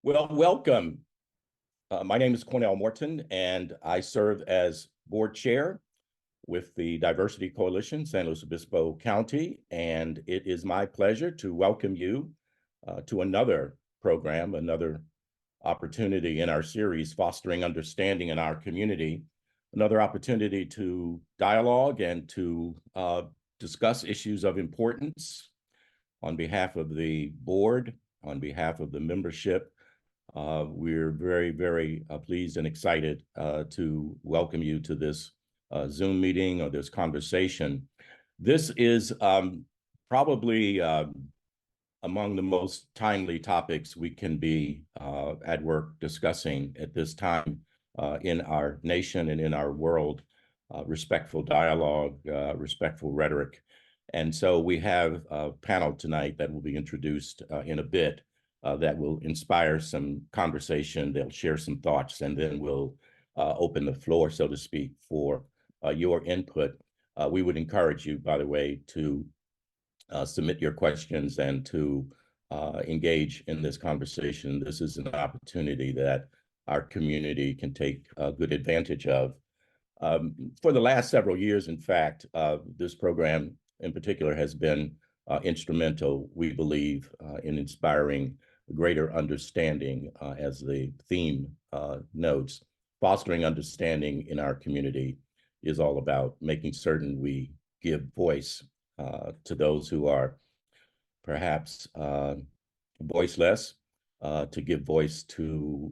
Well, welcome. My name is Cornell Morton, and I serve as board chair with the Diversity Coalition, San Luis Obispo County, and it is my pleasure to welcome you to another program, another opportunity in our series, Fostering Understanding in Our Community, another opportunity to dialogue and to discuss issues of importance on behalf of the board, on behalf of the membership. We're very, very pleased and excited to welcome you to this Zoom meeting or this conversation. This is probably among the most timely topics we can be at work discussing at this time in our nation and in our world. Respectful dialogue, respectful rhetoric. And so we have a panel tonight that will be introduced in a bit that will inspire some conversation. They'll share some thoughts, and then we'll open the floor, so to speak, for your input. We would encourage you, by the way, to submit your questions and to engage in this conversation. This is an opportunity that our community can take good advantage of. For the last several years, in fact, this program in particular has been instrumental, we believe, in inspiring greater understanding, as the theme notes. Fostering understanding in our community is all about making certain we give voice to those who are perhaps voiceless, to give voice to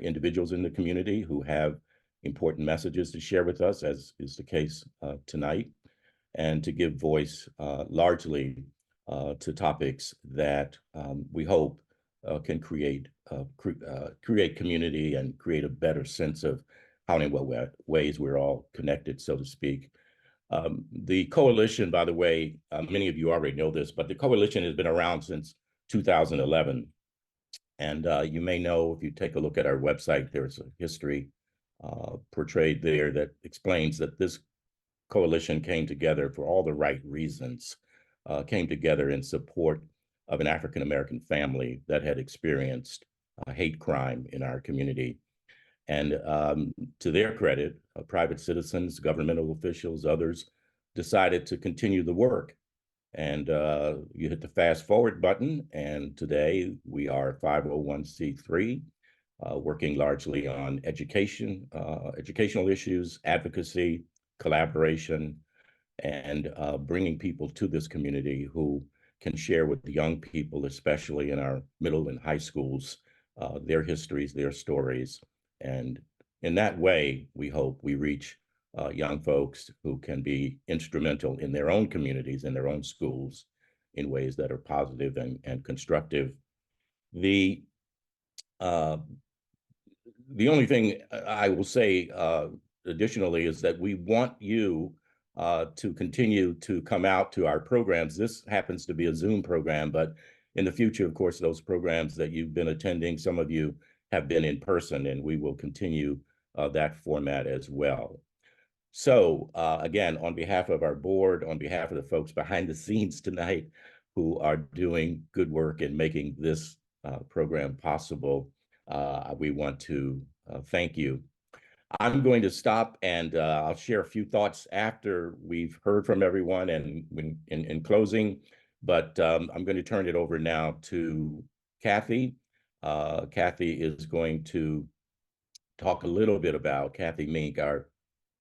individuals in the community who have important messages to share with us, as is the case tonight, and to give voice largely to topics that we hope can create community and create a better sense of how and in what ways we're all connected, so to speak. The coalition, by the way, many of you already know this, but the coalition has been around since 2011. And you may know, if you take a look at our website, there's a history portrayed there that explains that this coalition came together for all the right reasons, came together in support of an African-American family that had experienced hate crime in our community. And to their credit, private citizens, governmental officials, others decided to continue the work. And you hit the fast forward button, and today we are 501c3, working largely on education, educational issues, advocacy, collaboration, and bringing people to this community who can share with the young people, especially in our middle and high schools, their histories, their stories. And in that way, we hope we reach young folks who can be instrumental in their own communities, in their own schools, in ways that are positive and constructive. The only thing I will say additionally is that we want you to continue to come out to our programs. This happens to be a Zoom program, but in the future, of course, those programs that you've been attending, some of you have been in person, and we will continue that format as well. So again, on behalf of our board, on behalf of the folks behind the scenes tonight who are doing good work in making this program possible, we want to thank you. I'm going to stop, and I'll share a few thoughts after we've heard from everyone and in closing, but I'm going to turn it over now to Kathy. Kathy is going to talk a little bit about, Kathy Mink, our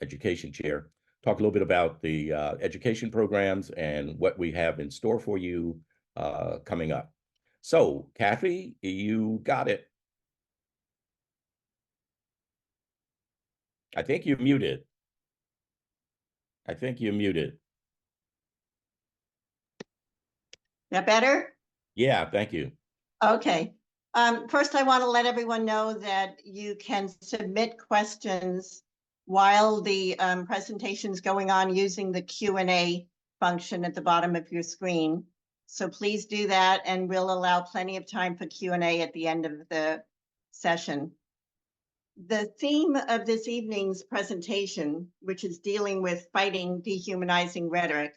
education chair, talk a little bit about the education programs and what we have in store for you coming up. So, Kathy, you got it. I think you're muted. I think you're muted. That better? Yeah, thank you. Okay. First, I want to let everyone know that you can submit questions while the presentation's going on using the Q&A function at the bottom of your screen. So please do that, and we'll allow plenty of time for Q&A at the end of the session. The theme of this evening's presentation, which is dealing with fighting dehumanizing rhetoric,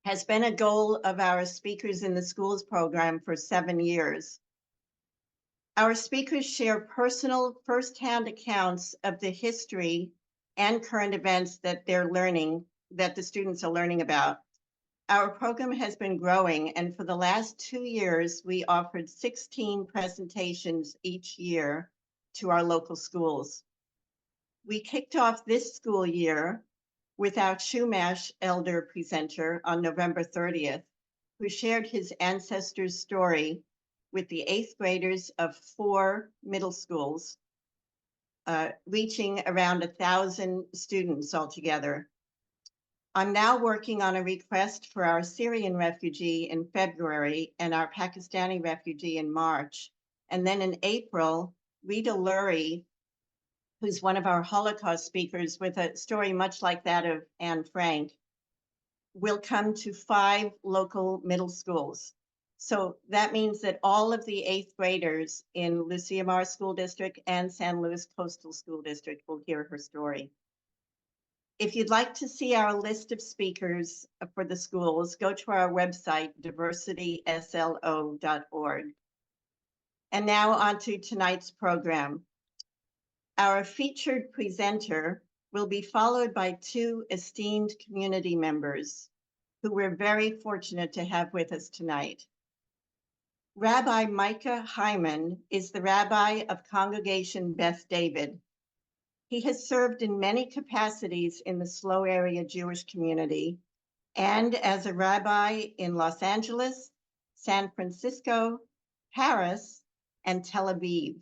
has been a goal of our Speakers in the Schools program for 7 years. Our speakers share personal firsthand accounts of the history and current events that the students are learning about. Our program has been growing, and for the last 2 years, we offered 16 presentations each year to our local schools. We kicked off this school year with our Chumash elder presenter on November 30th, who shared his ancestors' story with the 8th graders of 4 middle schools, reaching around 1,000 students altogether. I'm now working on a request for our Syrian refugee in February and our Pakistani refugee in March. And then in April, Rita Lurie, who's one of our Holocaust speakers with a story much like that of Anne Frank, will come to 5 local middle schools. So that means that all of the 8th graders in Lucia Mar School District and San Luis Coastal School District will hear her story. If you'd like to see our list of speakers for the schools, go to our website, diversityslo.org. And now on to tonight's program. Our featured presenter will be followed by 2 esteemed community members who we're very fortunate to have with us tonight. Rabbi Micah Hyman is the rabbi of Congregation Beth David. He has served in many capacities in the SLO area Jewish community and as a rabbi in Los Angeles, San Francisco, Paris, and Tel Aviv.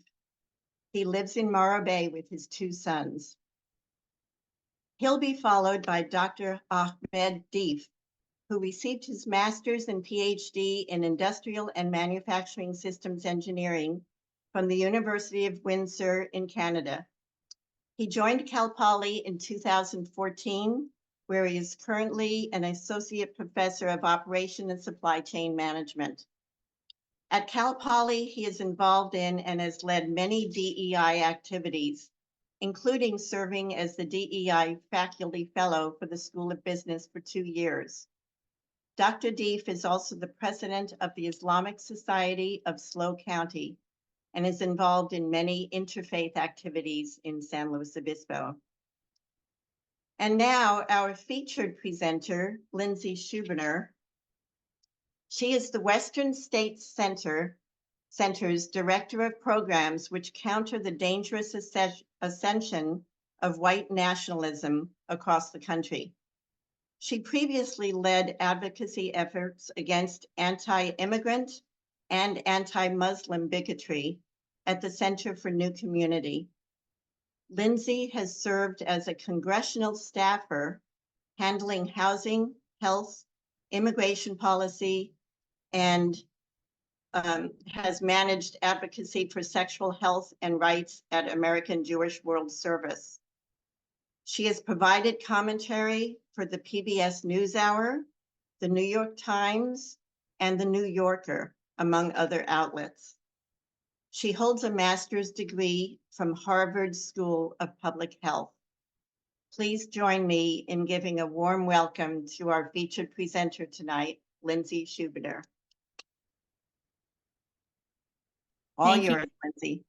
He lives in Morro Bay with his 2 sons. He'll be followed by Dr. Ahmed Deif, who received his master's and PhD in Industrial and Manufacturing Systems Engineering from the University of Windsor in Canada. He joined Cal Poly in 2014, where he is currently an associate professor of operation and supply chain management. At Cal Poly, he is involved in and has led many DEI activities, including serving as the DEI faculty fellow for the School of Business for 2 years. Dr. Deif is also the president of the Islamic Society of SLO County and is involved in many interfaith activities in San Luis Obispo. And now our featured presenter, Lindsay Schubiner. She is the Western States Center's Director of Programs, which counter the dangerous ascension of white nationalism across the country. She previously led advocacy efforts against anti-immigrant and anti-Muslim bigotry at the Center for New Community. Lindsay has served as a congressional staffer handling housing, health, immigration policy, and has managed advocacy for sexual health and rights at American Jewish World Service. She has provided commentary for the PBS NewsHour, the New York Times, and the New Yorker, among other outlets. She holds a master's degree from Harvard School of Public Health. Please join me in giving a warm welcome to our featured presenter tonight, Lindsay Schubiner. All yours, Lindsay.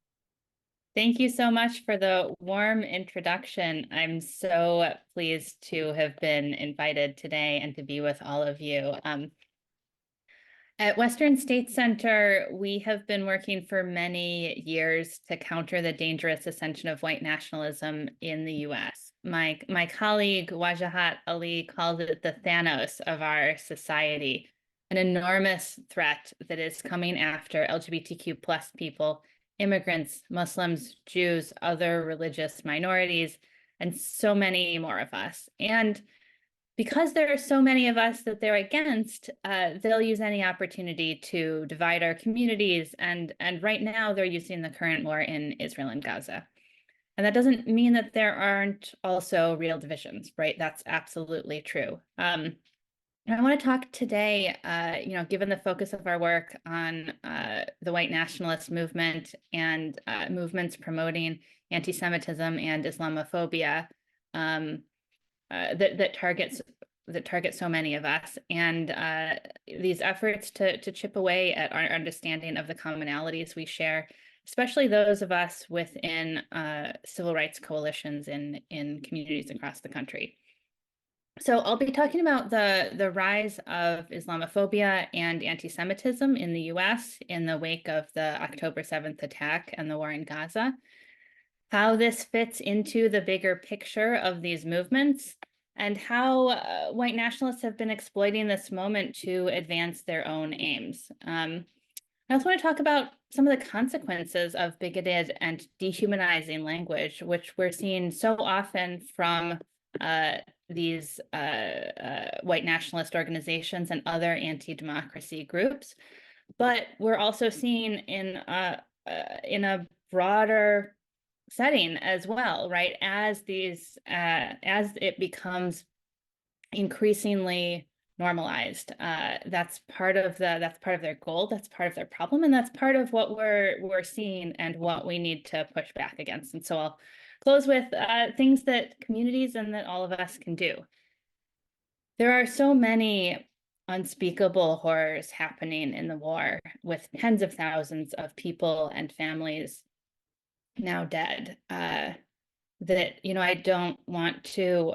Thank you so much for the warm introduction. I'm so pleased to have been invited today and to be with all of you. At Western State Center, we have been working for many years to counter the dangerous ascension of white nationalism in the US. My colleague, Wajahat Ali, called it the Thanos of our society, an enormous threat that is coming after LGBTQ plus people, immigrants, Muslims, Jews, other religious minorities, and so many more of us. And because there are so many of us that they're against, they'll use any opportunity to divide our communities. And right now they're using the current war in Israel and Gaza. And that doesn't mean that there aren't also real divisions, right? That's absolutely true. And I want to talk today, given the focus of our work on the white nationalist movement and movements promoting anti-Semitism and Islamophobia, that target so many of us, and these efforts to chip away at our understanding of the commonalities we share, especially those of us within civil rights coalitions in communities across the country. So I'll be talking about the rise of Islamophobia and anti-Semitism in the US in the wake of the October 7th attack and the war in Gaza, how this fits into the bigger picture of these movements, and how white nationalists have been exploiting this moment to advance their own aims. I also want to talk about some of the consequences of bigoted and dehumanizing language, which we're seeing so often from these white nationalist organizations and other anti-democracy groups. But we're also seeing in a broader setting as well, right? As it becomes increasingly normalized, that's part of their goal, that's part of their problem, and that's part of what we're seeing and what we need to push back against. And so I'll close with things that communities and that all of us can do. There are so many unspeakable horrors happening in the war, with tens of thousands of people and families now dead, that, I don't want to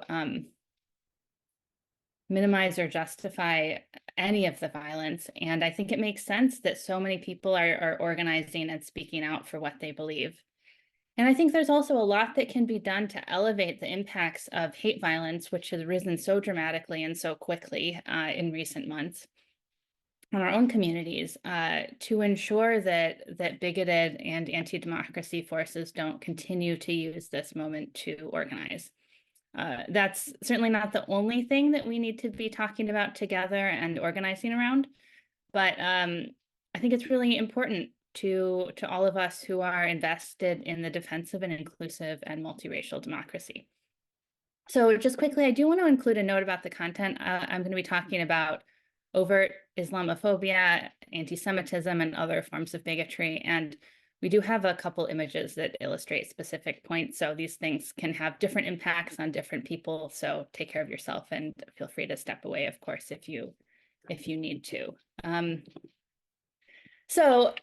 minimize or justify any of the violence. And I think it makes sense that so many people are organizing and speaking out for what they believe. And I think there's also a lot that can be done to elevate the impacts of hate violence, which has risen so dramatically and so quickly in recent months in our own communities, to ensure that bigoted and anti-democracy forces don't continue to use this moment to organize. That's certainly not the only thing that we need to be talking about together and organizing around, but I think it's really important to all of us who are invested in the defense of an inclusive and multiracial democracy. So just quickly, I do want to include a note about the content. I'm going to be talking about overt Islamophobia, anti-Semitism, and other forms of bigotry. And we do have a couple images that illustrate specific points. So these things can have different impacts on different people. So take care of yourself and feel free to step away, of course, if you need to. So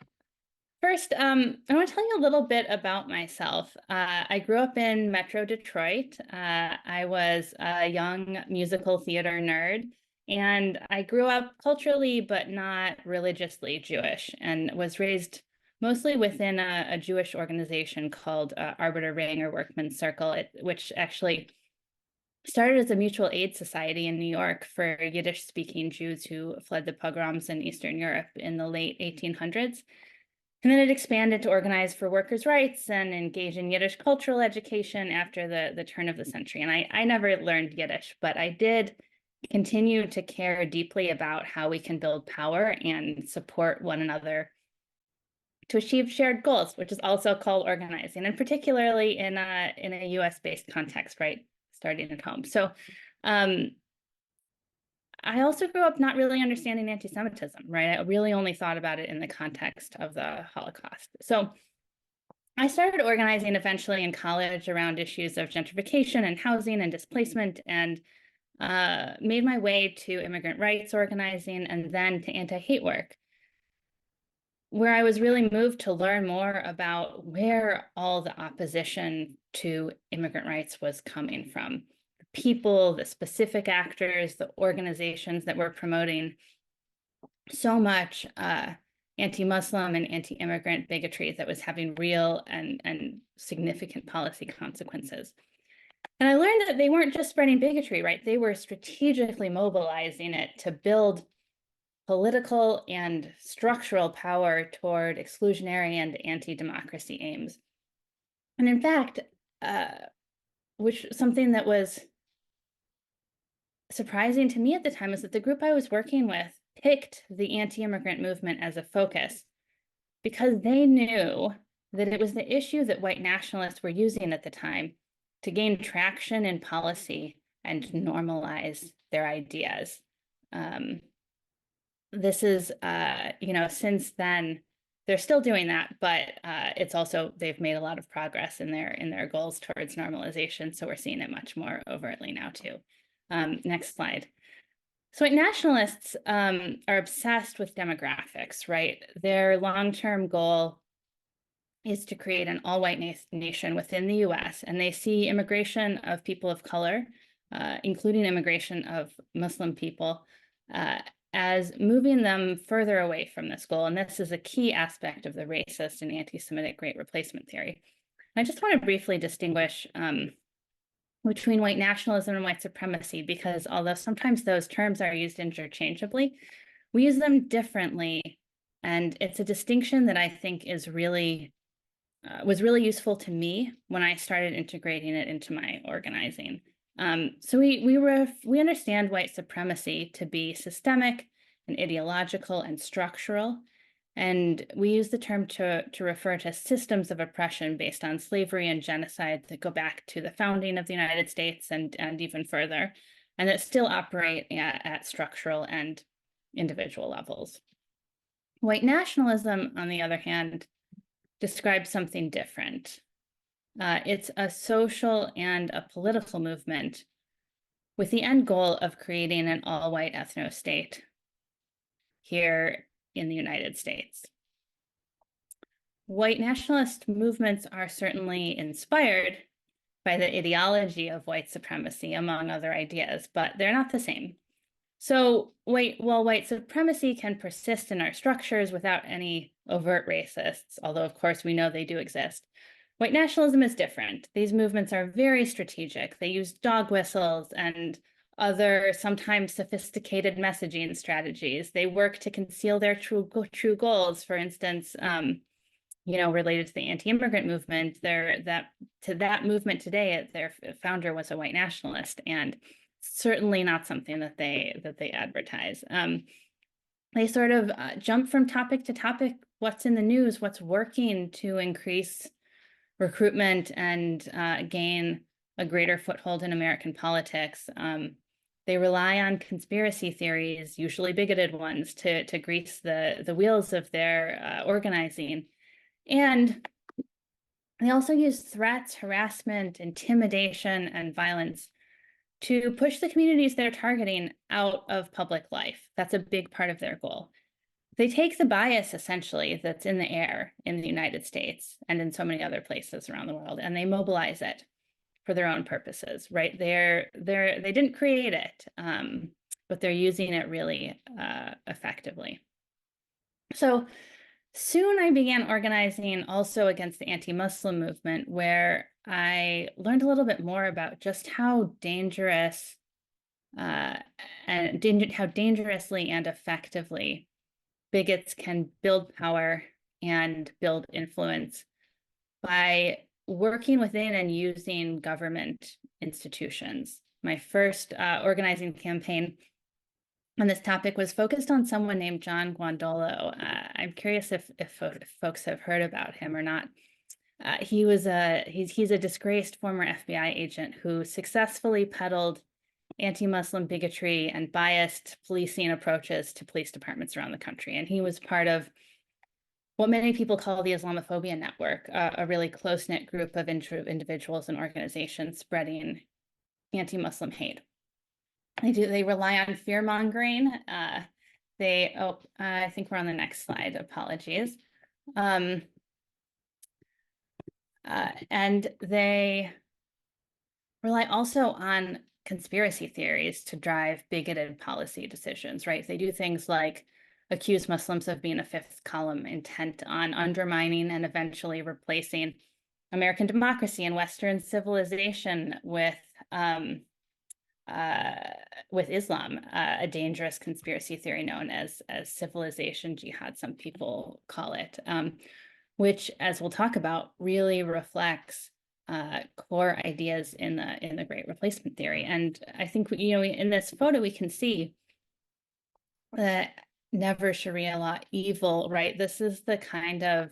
first, I want to tell you a little bit about myself. I grew up in Metro Detroit. I was a young musical theater nerd, and I grew up culturally, but not religiously Jewish, and was raised mostly within a Jewish organization called Arbiter Ring or Workmen's Circle, which actually started as a mutual aid society in New York for Yiddish-speaking Jews who fled the pogroms in Eastern Europe in the late 1800s. And then it expanded to organize for workers' rights and engage in Yiddish cultural education after the turn of the century. And I never learned Yiddish, but I did continue to care deeply about how we can build power and support one another to achieve shared goals, which is also called organizing, and particularly in a US-based context, right? Starting at home. So I also grew up not really understanding anti-Semitism, right? I really only thought about it in the context of the Holocaust. So I started organizing eventually in college around issues of gentrification and housing and displacement, and made my way to immigrant rights organizing and then to anti-hate work, where I was really moved to learn more about where all the opposition to immigrant rights was coming from. People, the specific actors, the organizations that were promoting so much anti-Muslim and anti-immigrant bigotry that was having real and significant policy consequences. And I learned that they weren't just spreading bigotry, right? They were strategically mobilizing it to build political and structural power toward exclusionary and anti-democracy aims. And in fact, something that was surprising to me at the time is that the group I was working with picked the anti-immigrant movement as a focus because they knew that it was the issue that white nationalists were using at the time to gain traction in policy and normalize their ideas. This is, since then, they're still doing that, but it's also, they've made a lot of progress in their goals towards normalization. So we're seeing it much more overtly now too. Next slide. So white nationalists are obsessed with demographics, right? Their long-term goal is to create an all-white nation within the US, and they see immigration of people of color, including immigration of Muslim people, as moving them further away from this goal. And this is a key aspect of the racist and anti-Semitic Great Replacement theory. And I just want to briefly distinguish between white nationalism and white supremacy, because although sometimes those terms are used interchangeably, we use them differently. And it's a distinction that I think is really was really useful to me when I started integrating it into my organizing. So we understand white supremacy to be systemic and ideological and structural, and we use the term to refer to systems of oppression based on slavery and genocide that go back to the founding of the United States and even further, and that still operate at structural and individual levels. White nationalism, on the other hand, describes something different. It's a social and a political movement with the end goal of creating an all-white ethno-state here in the United States. White nationalist movements are certainly inspired by the ideology of white supremacy, among other ideas, but they're not the same. So while white supremacy can persist in our structures without any overt racists, although of course we know they do exist, white nationalism is different. These movements are very strategic. They use dog whistles and other sometimes sophisticated messaging strategies. They work to conceal their true goals. For instance, related to the anti-immigrant movement, that movement today, their founder was a white nationalist, and certainly not something that they advertise. They sort of jump from topic to topic. What's in the news? What's working to increase recruitment and gain a greater foothold in American politics? They rely on conspiracy theories, usually bigoted ones, to grease the wheels of their organizing. And they also use threats, harassment, intimidation, and violence to push the communities they're targeting out of public life. That's a big part of their goal. They take the bias, essentially, that's in the air in the United States and in so many other places around the world, and they mobilize it for their own purposes, right? They didn't create it, but they're using it really effectively. So soon I began organizing also against the anti-Muslim movement, where I learned a little bit more about just how dangerous how dangerously and effectively bigots can build power and build influence by working within and using government institutions. My first organizing campaign on this topic was focused on someone named John Guandolo. I'm curious if folks have heard about him or not. He's a disgraced former FBI agent who successfully peddled anti-Muslim bigotry and biased policing approaches to police departments around the country. And he was part of what many people call the Islamophobia Network, a really close-knit group of individuals and organizations spreading anti-Muslim hate. They rely on fear-mongering. I think we're on the next slide, apologies. And they rely also on conspiracy theories to drive bigoted policy decisions, right? They do things like accuse Muslims of being a fifth column, intent on undermining and eventually replacing American democracy and Western civilization with Islam, a dangerous conspiracy theory known as civilization jihad, some people call it, which, as we'll talk about, really reflects core ideas in the Great Replacement theory. And I think, in this photo, we can see that never Sharia law evil, right? This is the kind of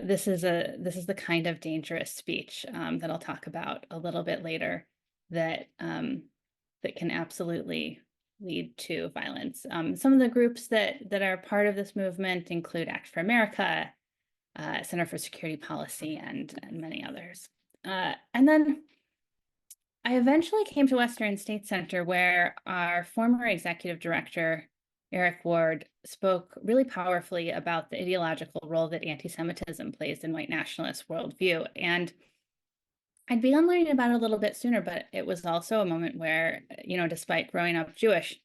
this is the kind of dangerous speech that I'll talk about a little bit later that can absolutely lead to violence. Some of the groups that are part of this movement include Act for America, Center for Security Policy, and many others. And then I eventually came to Western State Center, where our former executive director, Eric Ward, spoke really powerfully about the ideological role that anti-Semitism plays in white nationalist worldview. And I'd begun learning about it a little bit sooner, but it was also a moment where, despite growing up Jewish,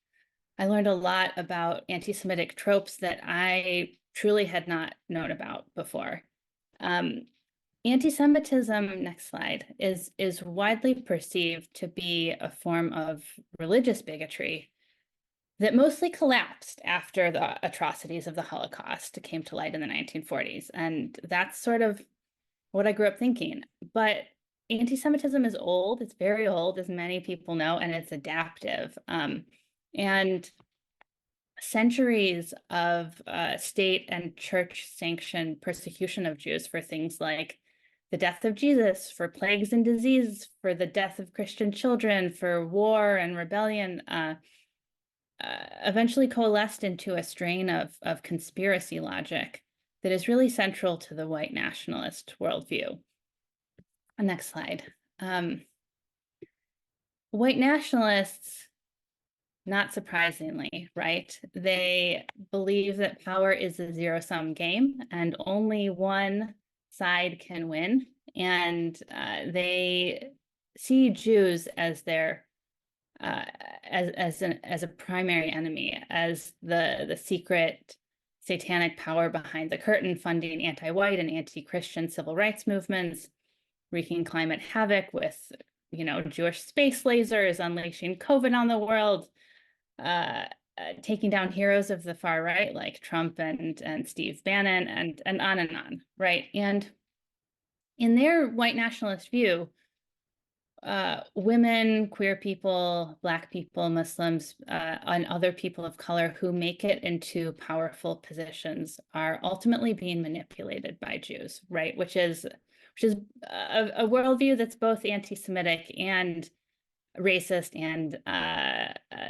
I learned a lot about anti-Semitic tropes that I truly had not known about before. Anti-Semitism, next slide, is widely perceived to be a form of religious bigotry that mostly collapsed after the atrocities of the Holocaust came to light in the 1940s. And that's sort of what I grew up thinking. But anti-Semitism is old. It's very old, as many people know, and it's adaptive. And centuries of state and church-sanctioned persecution of Jews for things like the death of Jesus, for plagues and disease, for the death of Christian children, for war and rebellion, eventually coalesced into a strain of conspiracy logic that is really central to the white nationalist worldview. Next slide. White nationalists, not surprisingly, right? They believe that power is a zero-sum game and only one side can win. And they see Jews as their as a primary enemy, as the secret satanic power behind the curtain, funding anti-white and anti-Christian civil rights movements, wreaking climate havoc with, Jewish space lasers, unleashing COVID on the world, taking down heroes of the far right like Trump and Steve Bannon, and on, right? And in their white nationalist view, women, queer people, Black people, Muslims, and other people of color who make it into powerful positions are ultimately being manipulated by Jews, right? Which is a worldview that's both anti-Semitic and racist and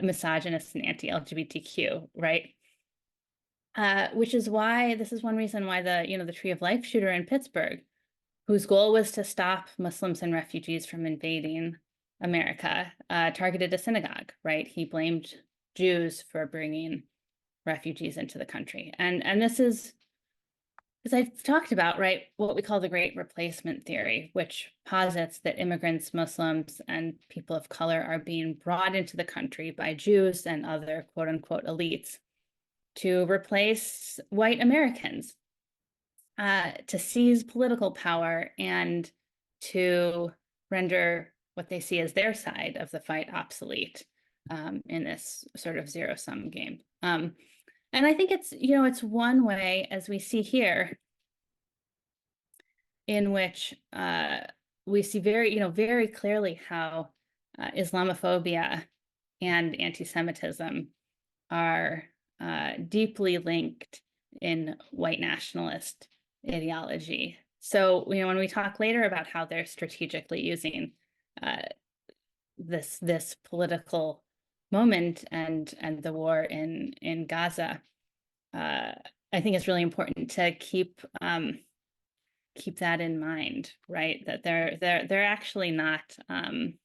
misogynist and anti-LGBTQ, right? Which is why this is one reason why the Tree of Life shooter in Pittsburgh, whose goal was to stop Muslims and refugees from invading America, targeted a synagogue, right? He blamed Jews for bringing refugees into the country. And this is, as I've talked about, right, what we call the Great Replacement theory, which posits that immigrants, Muslims, and people of color are being brought into the country by Jews and other quote unquote elites to replace white Americans, to seize political power and to render what they see as their side of the fight obsolete in this sort of zero-sum game. And I think it's one way, as we see here, in which we see very clearly how Islamophobia and anti-Semitism are deeply linked in white nationalist ideology. So, when we talk later about how they're strategically using this political moment and the war in Gaza, I think it's really important to keep that in mind, right? That they're actually not on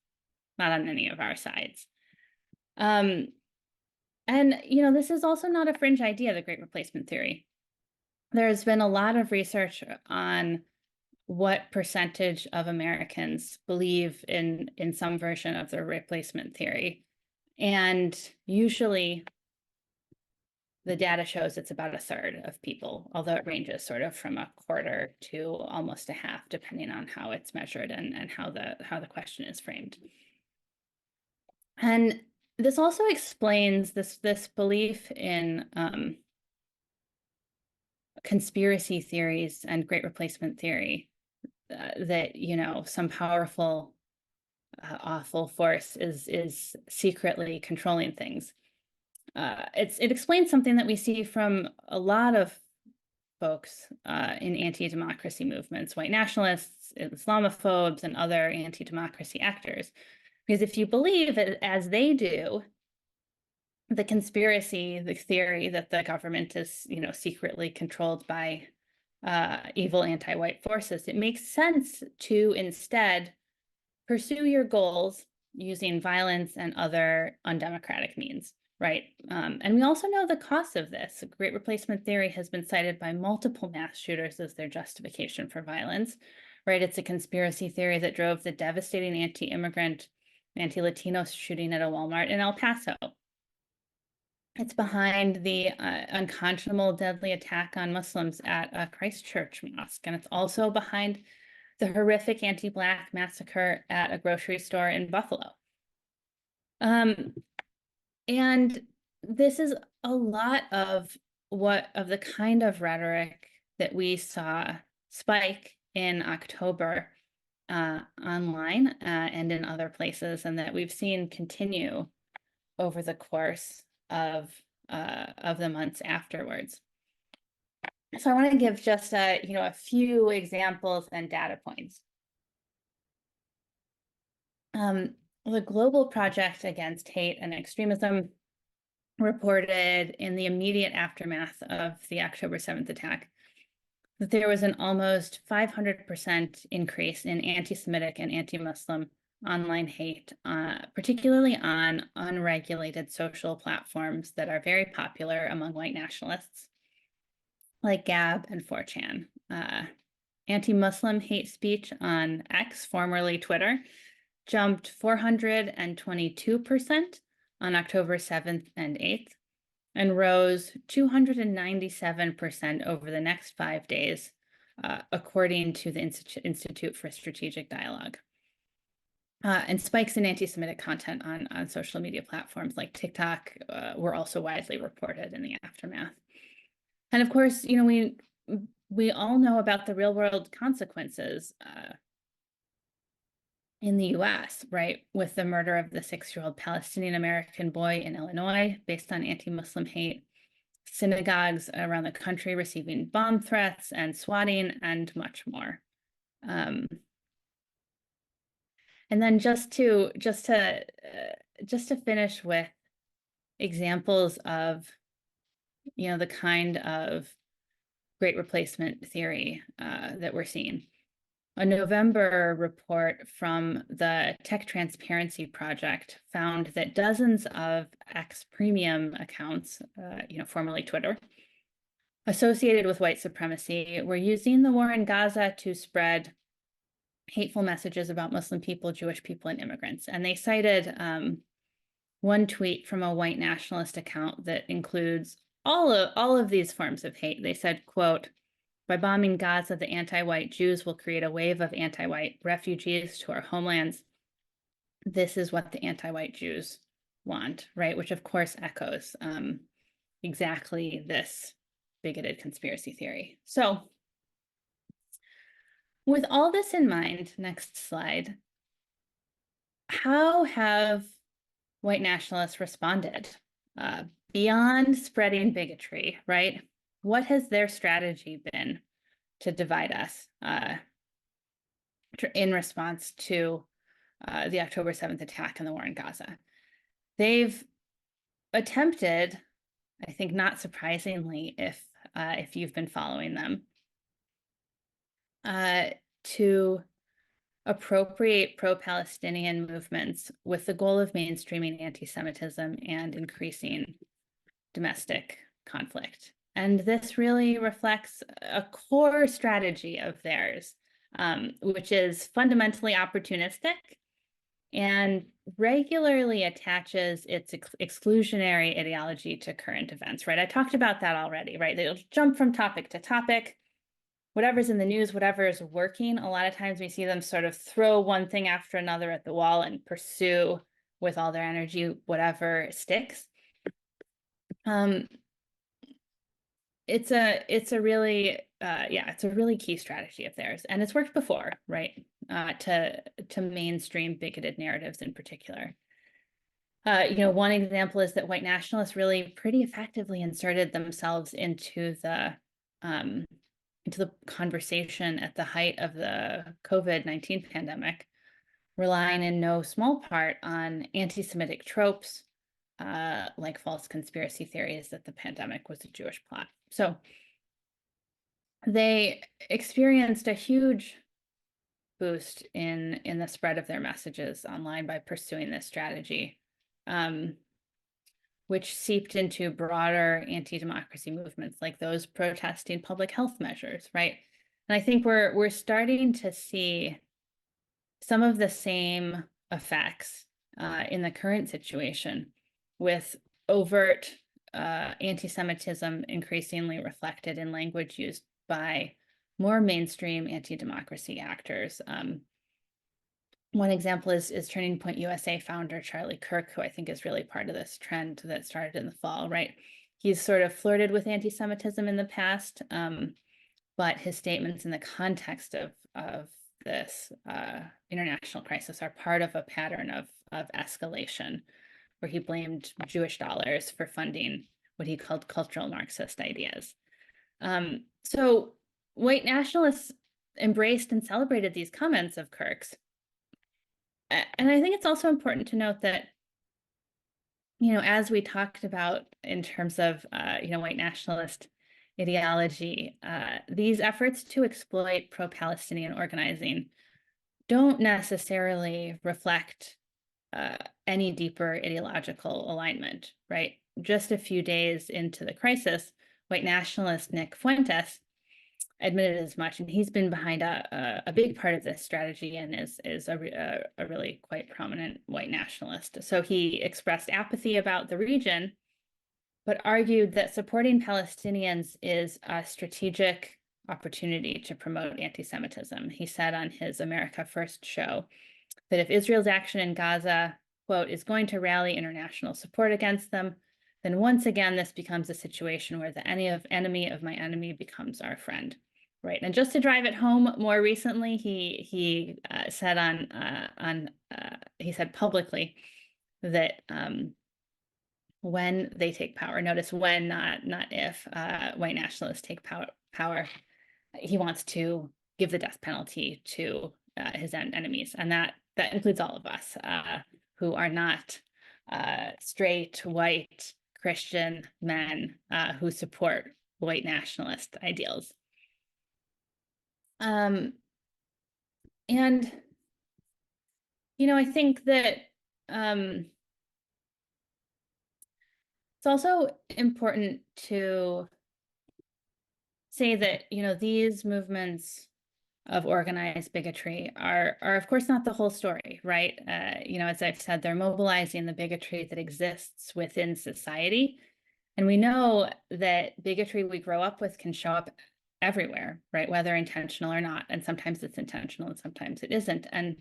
any of our sides. And this is also not a fringe idea, the Great Replacement theory. There's been a lot of research on what percentage of Americans believe in some version of the replacement theory. And usually the data shows it's about a third of people, although it ranges sort of from a quarter to almost a half, depending on how it's measured and how the question is framed. And this also explains this belief in conspiracy theories and Great Replacement theory, that some powerful, awful force is secretly controlling things. It explains something that we see from a lot of folks in anti-democracy movements, white nationalists, Islamophobes, and other anti-democracy actors. Because if you believe, as they do, the conspiracy, the theory that the government is, secretly controlled by evil anti-white forces, it makes sense to instead pursue your goals using violence and other undemocratic means, right? And we also know the cost of this. Great replacement theory has been cited by multiple mass shooters as their justification for violence, right? It's a conspiracy theory that drove the devastating anti-immigrant, anti-Latino shooting at a Walmart in El Paso. It's behind the unconscionable deadly attack on Muslims at a Christchurch mosque. And it's also behind the horrific anti-Black massacre at a grocery store in Buffalo. And this is a lot of the kind of rhetoric that we saw spike in October online and in other places, and that we've seen continue over the course of the months afterwards. So I want to give just a few examples and data points. The Global Project Against Hate and Extremism reported in the immediate aftermath of the October 7th attack that there was an almost 500% increase in anti-Semitic and anti-Muslim online hate, particularly on unregulated social platforms that are very popular among white nationalists, like Gab and 4chan. Anti-Muslim hate speech on X, formerly Twitter, jumped 422% on October 7th and 8th, and rose 297% over the next 5 days, according to the Institute for Strategic Dialogue. And spikes in anti-Semitic content on social media platforms like TikTok were also widely reported in the aftermath. And of course, we all know about the real-world consequences in the US, right, with the murder of the 6-year-old Palestinian-American boy in Illinois based on anti-Muslim hate, synagogues around the country receiving bomb threats and swatting, and much more. And then just to finish with examples of, the kind of great replacement theory that we're seeing. A November report from the Tech Transparency Project found that dozens of X Premium accounts, formerly Twitter, associated with white supremacy, were using the war in Gaza to spread hateful messages about Muslim people, Jewish people, and immigrants. And they cited one tweet from a white nationalist account that includes all of these forms of hate. They said, quote, "By bombing Gaza, the anti-white Jews will create a wave of anti-white refugees to our homelands. This is what the anti-white Jews want," right? Which of course echoes exactly this bigoted conspiracy theory. So with all this in mind, next slide, how have white nationalists responded beyond spreading bigotry, right? What has their strategy been to divide us in response to the October 7th attack and the war in Gaza? They've attempted, I think not surprisingly, if you've been following them, to appropriate pro-Palestinian movements with the goal of mainstreaming anti-Semitism and increasing domestic conflict. And this really reflects a core strategy of theirs, which is fundamentally opportunistic and regularly attaches its exclusionary ideology to current events, right? I talked about that already, right? They'll jump from topic to topic. Whatever's in the news, whatever is working, a lot of times we see them sort of throw one thing after another at the wall and pursue with all their energy whatever sticks. It's a really key strategy of theirs, and it's worked before, right? To mainstream bigoted narratives in particular. One example is that white nationalists really pretty effectively inserted themselves into the conversation at the height of the COVID-19 pandemic, relying in no small part on anti-Semitic tropes, like false conspiracy theories that the pandemic was a Jewish plot. So they experienced a huge boost in the spread of their messages online by pursuing this strategy. which seeped into broader anti-democracy movements like those protesting public health measures, right? And I think we're starting to see some of the same effects in the current situation, with overt anti-Semitism increasingly reflected in language used by more mainstream anti-democracy actors. One example is Turning Point USA founder Charlie Kirk, who I think is really part of this trend that started in the fall, right? He's sort of flirted with anti-Semitism in the past, but his statements in the context of this international crisis are part of a pattern of escalation, where he blamed Jewish dollars for funding what he called cultural Marxist ideas. So white nationalists embraced and celebrated these comments of Kirk's. And I think it's also important to note that, as we talked about in terms of, white nationalist ideology, these efforts to exploit pro-Palestinian organizing don't necessarily reflect any deeper ideological alignment, right? Just a few days into the crisis, white nationalist Nick Fuentes admitted as much, and he's been behind a big part of this strategy and is a really quite prominent white nationalist. So he expressed apathy about the region, but argued that supporting Palestinians is a strategic opportunity to promote anti-Semitism. He said on his America First show that if Israel's action in Gaza, quote, is going to rally international support against them, then once again, this becomes a situation where the enemy of my enemy becomes our friend, right? And just to drive it home, more recently, he said he said publicly that when they take power, notice when, not if, white nationalists take power, he wants to give the death penalty to his enemies, and that includes all of us who are not straight, white, Christian men who support white nationalist ideals. And, I think that it's also important to say that, these movements of organized bigotry are of course not the whole story, right? As I've said, they're mobilizing the bigotry that exists within society. And we know that bigotry we grow up with can show up everywhere, right? Whether intentional or not. And sometimes it's intentional and sometimes it isn't. And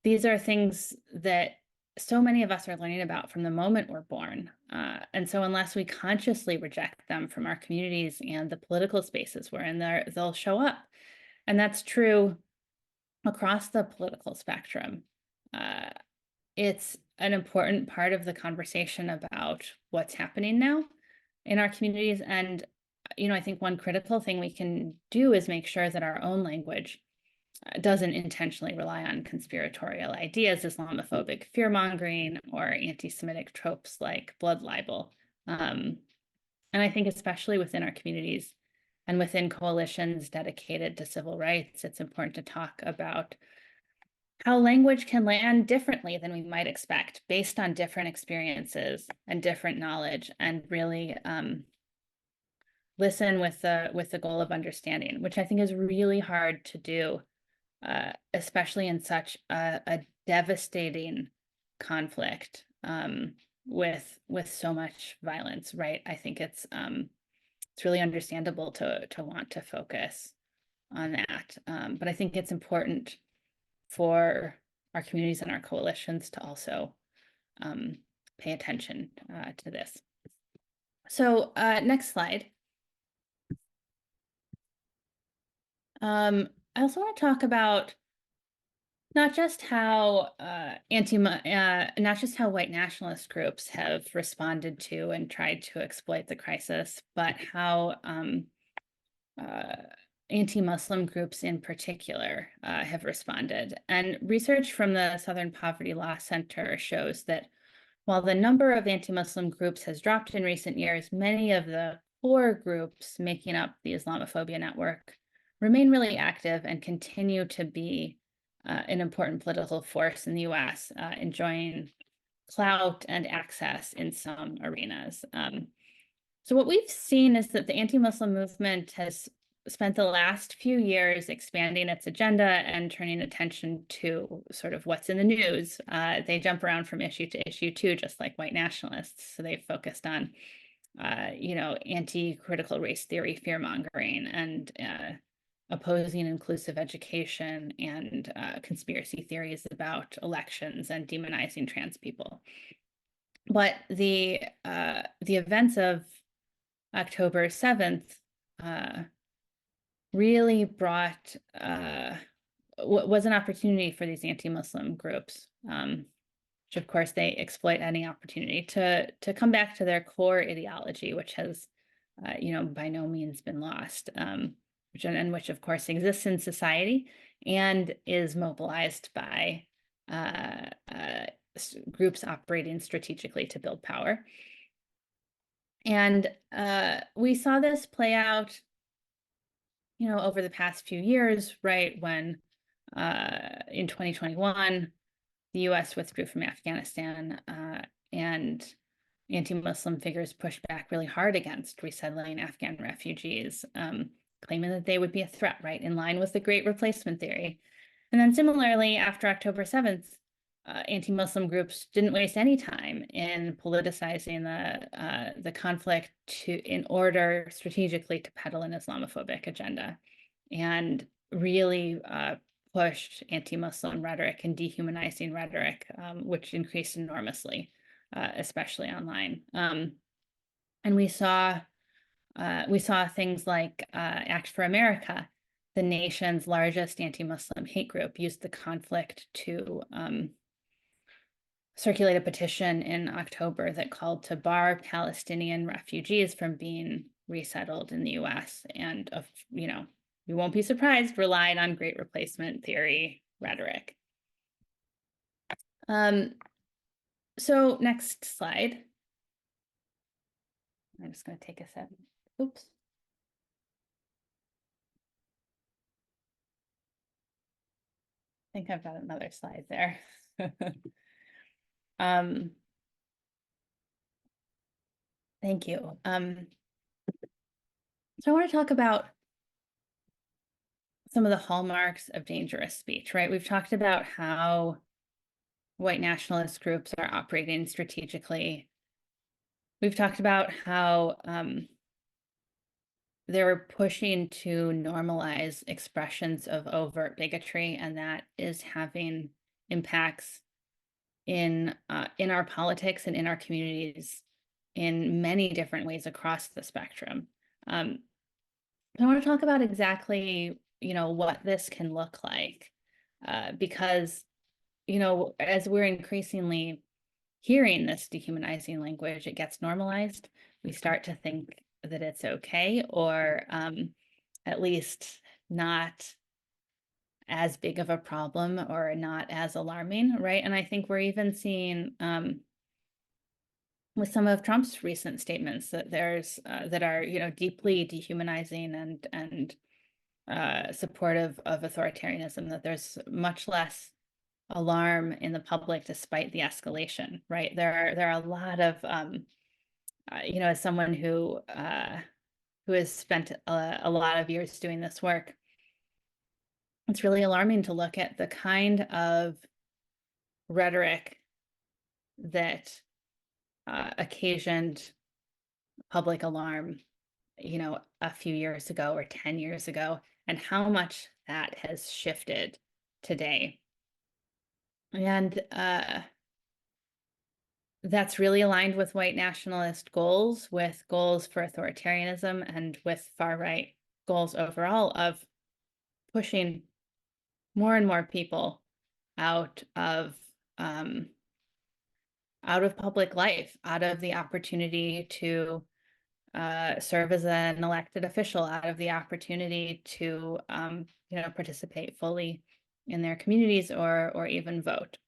these are things that so many of us are learning about from the moment we're born. And so unless we consciously reject them from our communities and the political spaces we're in, they'll show up. And that's true across the political spectrum. It's an important part of the conversation about what's happening now in our communities. And, I think one critical thing we can do is make sure that our own language doesn't intentionally rely on conspiratorial ideas, Islamophobic fear-mongering, or anti-Semitic tropes like blood libel. And I think especially within our communities and within coalitions dedicated to civil rights, it's important to talk about how language can land differently than we might expect based on different experiences and different knowledge, and really listen with the goal of understanding, which I think is really hard to do, especially in such a devastating conflict with so much violence, right? I think it's really understandable to want to focus on that, but I think it's important for our communities and our coalitions to also pay attention to this. So next slide. I also want to talk about not just how white nationalist groups have responded to and tried to exploit the crisis, but how anti-Muslim groups in particular have responded. And research from the Southern Poverty Law Center shows that while the number of anti-Muslim groups has dropped in recent years, many of the core groups making up the Islamophobia network remain really active and continue to be an important political force in the US, enjoying clout and access in some arenas. So what we've seen is that the anti-Muslim movement has spent the last few years expanding its agenda and turning attention to sort of what's in the news. They jump around from issue to issue too, just like white nationalists. So they've focused on, anti-critical race theory, fear-mongering, and opposing inclusive education, and conspiracy theories about elections, and demonizing trans people. But the events of October 7th really brought was an opportunity for these anti-Muslim groups, which of course they exploit any opportunity to come back to their core ideology, which has by no means been lost, which of course exists in society and is mobilized by groups operating strategically to build power. And we saw this play out, over the past few years, right? When in 2021, the US withdrew from Afghanistan, and anti-Muslim figures pushed back really hard against resettling Afghan refugees, claiming that they would be a threat, right? In line with the Great Replacement theory. And then similarly, after October 7th, anti-Muslim groups didn't waste any time in politicizing the conflict in order strategically to peddle an Islamophobic agenda, and really pushed anti-Muslim rhetoric and dehumanizing rhetoric, which increased enormously, especially online. And we saw things like Act for America, the nation's largest anti-Muslim hate group, used the conflict to circulate a petition in October that called to bar Palestinian refugees from being resettled in the US, and you won't be surprised, relied on Great Replacement theory rhetoric. So next slide. I'm just going to take a sec. Oops. I think I've got another slide there. Thank you. So I want to talk about some of the hallmarks of dangerous speech, right? We've talked about how white nationalist groups are operating strategically. We've talked about how they're pushing to normalize expressions of overt bigotry, and that is having impacts in our politics and in our communities in many different ways across the spectrum. I want to talk about exactly, what this can look like, because, as we're increasingly hearing this dehumanizing language, it gets normalized. We start to think that it's okay, or at least not as big of a problem, or not as alarming, right? And I think we're even seeing with some of Trump's recent statements that there's that are deeply dehumanizing and supportive of authoritarianism, that there's much less alarm in the public despite the escalation, right? There are a lot of as someone who has spent a lot of years doing this work, it's really alarming to look at the kind of rhetoric that occasioned public alarm, a few years ago or 10 years ago, and how much that has shifted today. And that's really aligned with white nationalist goals, with goals for authoritarianism, and with far-right goals overall of pushing more and more people out of public life, out of the opportunity to serve as an elected official, out of the opportunity to participate fully in their communities, or even vote.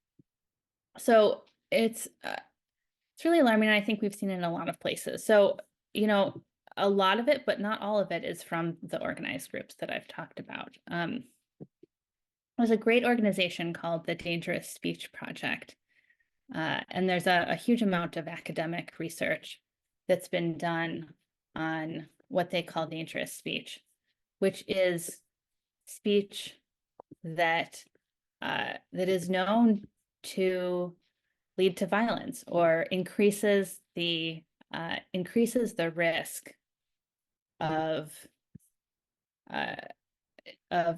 So it's really alarming, and I think we've seen it in a lot of places. So a lot of it, but not all of it, is from the organized groups that I've talked about. There's a great organization called the Dangerous Speech Project And there's a huge amount of academic research that's been done on what they call dangerous speech, which is speech that that is known to lead to violence or increases the risk of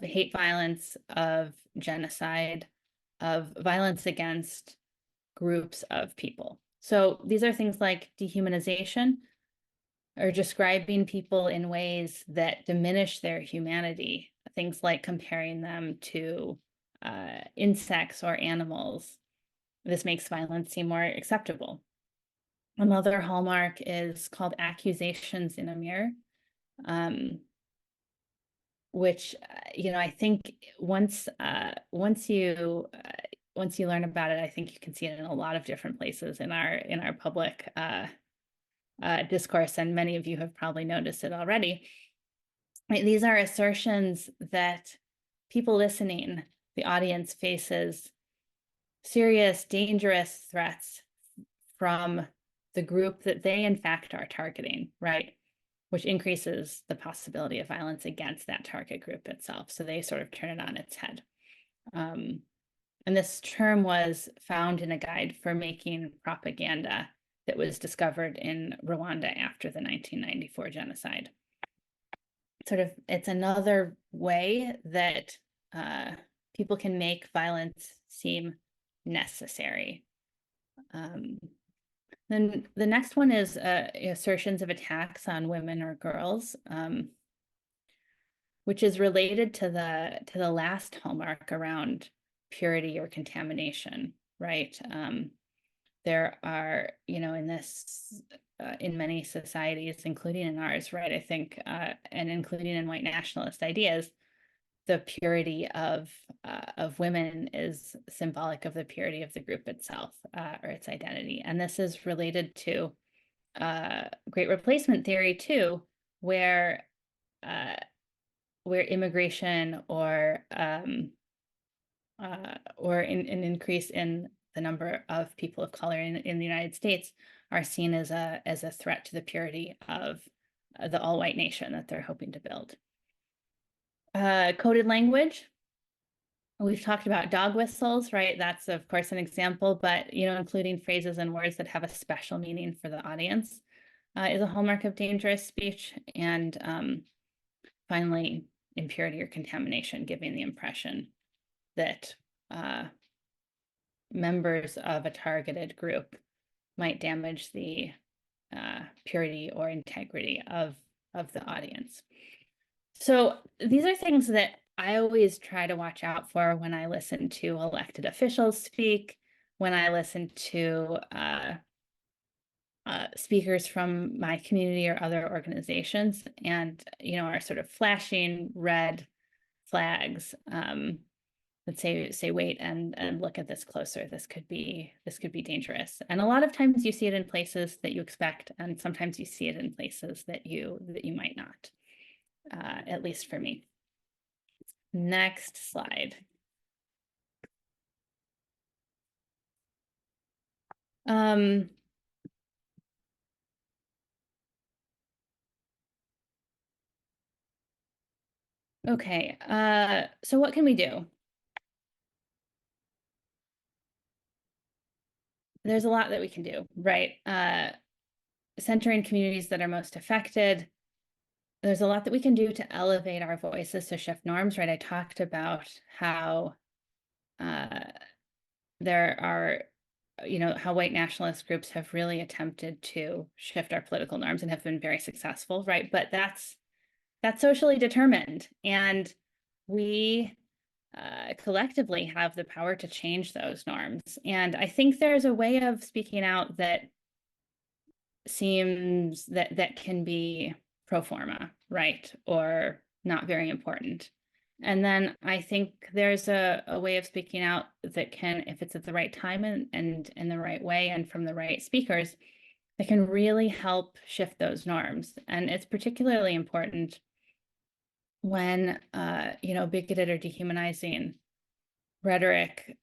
hate violence, of genocide, of violence against groups of people. So these are things like dehumanization, or describing people in ways that diminish their humanity, things like comparing them to insects or animals. This makes violence seem more acceptable. Another hallmark is called accusations in a mirror, which I think once you learn about it, I think you can see it in a lot of different places in our public discourse, and many of you have probably noticed it already. Right, these are assertions that people listening, the audience, faces serious, dangerous threats from the group that they in fact are targeting, right? Which increases the possibility of violence against that target group itself. So they sort of turn it on its head. And this term was found in a guide for making propaganda that was discovered in Rwanda after the 1994 genocide. It's another way that people can make violence seem necessary. Then the next one is assertions of attacks on women or girls, which is related to the last hallmark around purity or contamination, right? There are, in many societies, including in ours, right, I think, and including in white nationalist ideas, the purity of women is symbolic of the purity of the group itself, or its identity. And this is related to Great Replacement theory too, where immigration or an increase in the number of people of color in the United States are seen as a threat to the purity of the all-white nation that they're hoping to build. Coded language. We've talked about dog whistles, right? That's of course an example, but including phrases and words that have a special meaning for the audience is a hallmark of dangerous speech. And finally, impurity or contamination, giving the impression that members of a targeted group might damage the purity or integrity of the audience. So these are things that I always try to watch out for when I listen to elected officials speak, when I listen to speakers from my community or other organizations, and are sort of flashing red flags that say wait and look at this closer. This could be dangerous. And a lot of times you see it in places that you expect, and sometimes you see it in places that you might not. At least for me. Next slide. Okay, so what can we do? There's a lot that we can do, right? Centering communities that are most affected. There's a lot that we can do to elevate our voices to shift norms, right? I talked about how there are, how white nationalist groups have really attempted to shift our political norms and have been very successful, right? But that's socially determined, and we collectively have the power to change those norms. And I think there's a way of speaking out that seems that can be pro forma, right? Or not very important. And then I think there's a way of speaking out that can, if it's at the right time and in the right way and from the right speakers, that can really help shift those norms. And it's particularly important when bigoted or dehumanizing rhetoric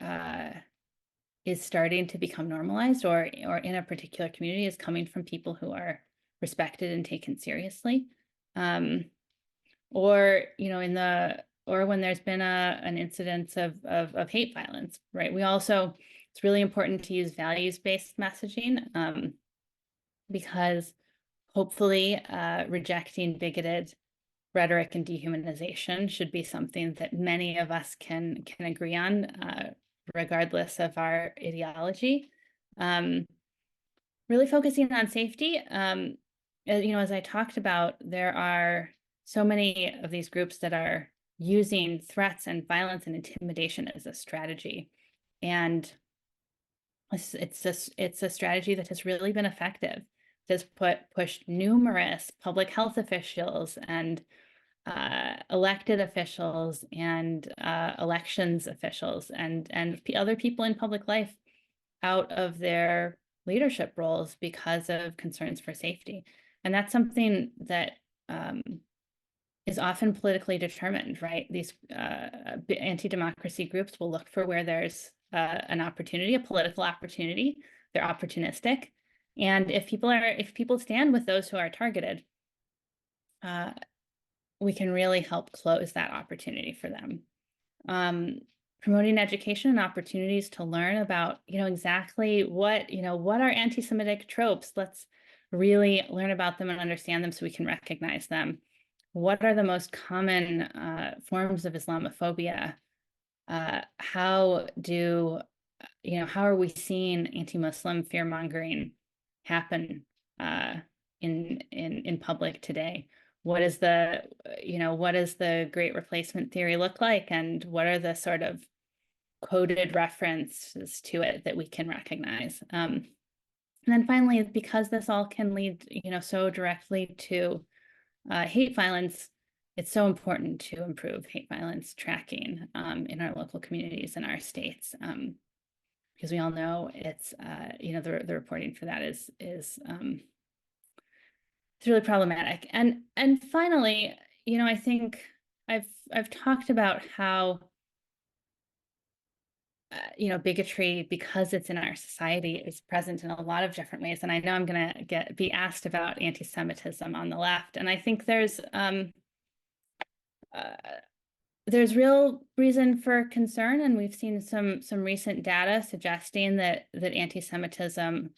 is starting to become normalized, or in a particular community is coming from people who are respected and taken seriously. Or, you know, or when there's been an incidence of hate violence, right? It's really important to use values-based messaging, because hopefully rejecting bigoted rhetoric and dehumanization should be something that many of us can agree on, regardless of our ideology. Really focusing on safety, you know, as I talked about, there are so many of these groups that are using threats and violence and intimidation as a strategy. And it's a strategy that has really been effective. It has pushed numerous public health officials and elected officials and elections officials and other people in public life out of their leadership roles because of concerns for safety. And that's something that is often politically determined, right? These anti-democracy groups will look for where there's an opportunity, a political opportunity. They're opportunistic. And if people stand with those who are targeted, we can really help close that opportunity for them. Promoting education and opportunities to learn about, you know, exactly what are anti-Semitic tropes. Let's really learn about them and understand them so we can recognize them. What are the most common forms of Islamophobia? How are we seeing anti-Muslim fear-mongering happen in public today? What is the Great Replacement theory look like, and what are the sort of coded references to it that we can recognize? And then finally, because this all can lead, you know, so directly to hate violence, it's so important to improve hate violence tracking in our local communities and our states, because we all know it's the reporting for that is it's really problematic. And finally, you know, I think I've talked about how you know, bigotry, because it's in our society, is present in a lot of different ways. And I know I'm going to be asked about anti-Semitism on the left, and I think there's real reason for concern, and we've seen some recent data suggesting that anti-Semitism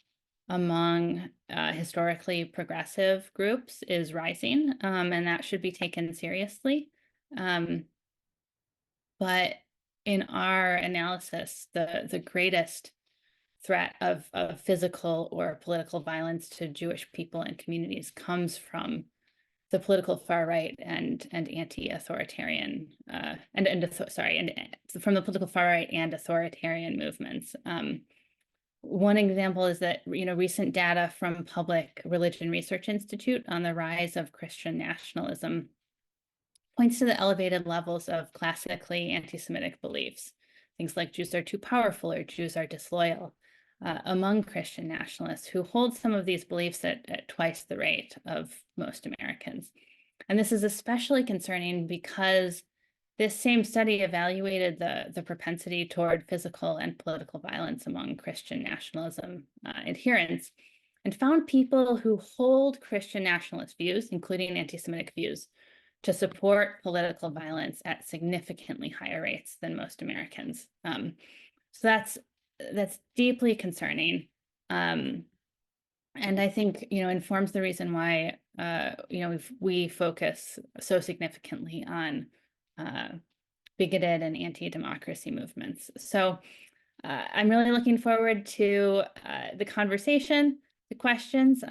among historically progressive groups is rising, and that should be taken seriously. But in our analysis, the greatest threat of physical or political violence to Jewish people and communities comes from the political far right and anti-authoritarian from the political far right and authoritarian movements. One example is that, you know, recent data from Public Religion Research Institute on the rise of Christian nationalism points to the elevated levels of classically anti-Semitic beliefs. Things like Jews are too powerful or Jews are disloyal among Christian nationalists, who hold some of these beliefs at twice the rate of most Americans. And this is especially concerning because this same study evaluated the propensity toward physical and political violence among Christian nationalism adherents, and found people who hold Christian nationalist views, including anti-Semitic views, to support political violence at significantly higher rates than most Americans. So that's deeply concerning, and I think, you know, informs the reason why you know, we focus so significantly on bigoted and anti-democracy movements. So I'm really looking forward to the conversation, the questions,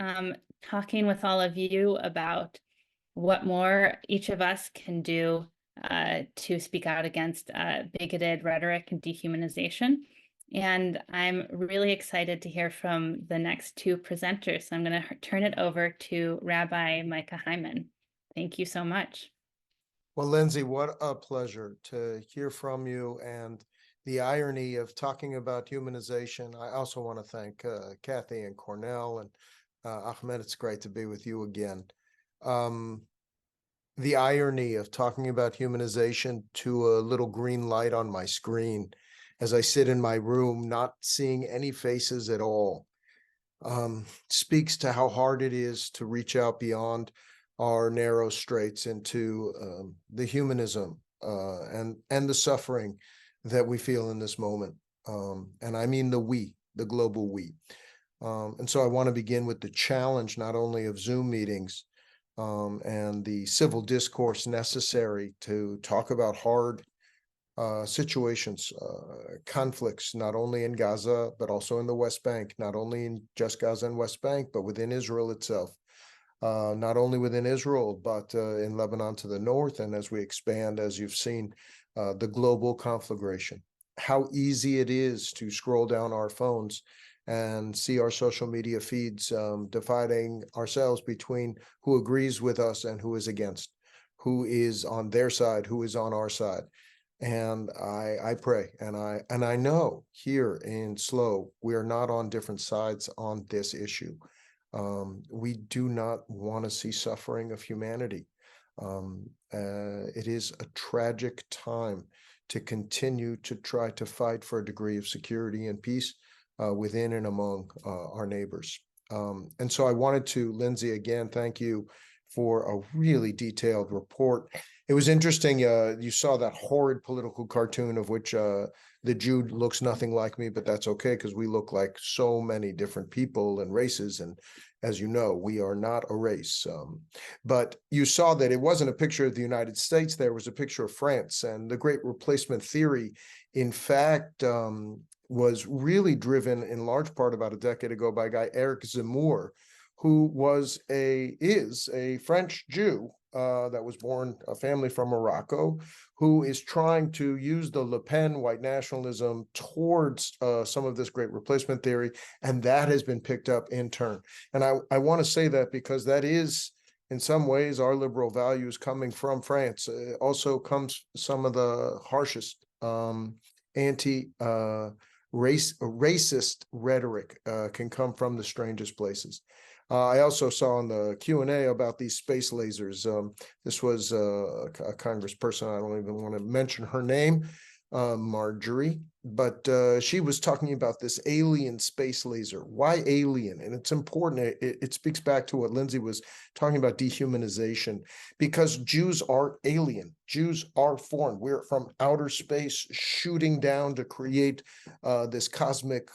talking with all of you about what more each of us can do to speak out against bigoted rhetoric and dehumanization. And I'm really excited to hear from the next two presenters. So I'm going to turn it over to Rabbi Micah Hyman. Thank you so much. Well, Lindsay, what a pleasure to hear from you, and the irony of talking about humanization. I also want to thank Kathy and Cornell and Ahmed. It's great to be with you again. The irony of talking about humanization to a little green light on my screen as I sit in my room, not seeing any faces at all, speaks to how hard it is to reach out beyond our narrow straits into the humanism and the suffering that we feel in this moment. And I mean the global we. And so I want to begin with the challenge, not only of Zoom meetings and the civil discourse necessary to talk about hard situations, conflicts, not only in Gaza, but also in the West Bank, not only in just Gaza and West Bank, but within Israel itself. Not only within Israel, but in Lebanon to the north. And as we expand, as you've seen, the global conflagration, how easy it is to scroll down our phones and see our social media feeds dividing ourselves between who agrees with us and who is against, who is on their side, who is on our side. And I pray, and I know here in SLO, we are not on different sides on this issue. We do not want to see suffering of humanity. It is a tragic time to continue to try to fight for a degree of security and peace within and among our neighbors. And so I wanted to, Lindsay, again, thank you for a really detailed report. It was interesting, you saw that horrid political cartoon of which the Jew looks nothing like me, but that's okay because we look like so many different people and races. And as you know, we are not a race. But you saw that it wasn't a picture of the United States, there was a picture of France. And the Great Replacement Theory, in fact, was really driven in large part about a decade ago by a guy, Eric Zemmour, who is a French Jew that was born a family from Morocco, who is trying to use the Le Pen white nationalism towards some of this Great Replacement Theory, and that has been picked up in turn. And I want to say that because that is, in some ways, our liberal values coming from France. It also comes some of the harshest racist rhetoric can come from the strangest places. I also saw in the Q&A about these space lasers. This was a congressperson, I don't even want to mention her name, Marjorie, but she was talking about this alien space laser. Why alien? And it's important. It speaks back to what Lindsay was talking about, dehumanization, because Jews are alien. Jews are foreign. We're from outer space shooting down to create this cosmic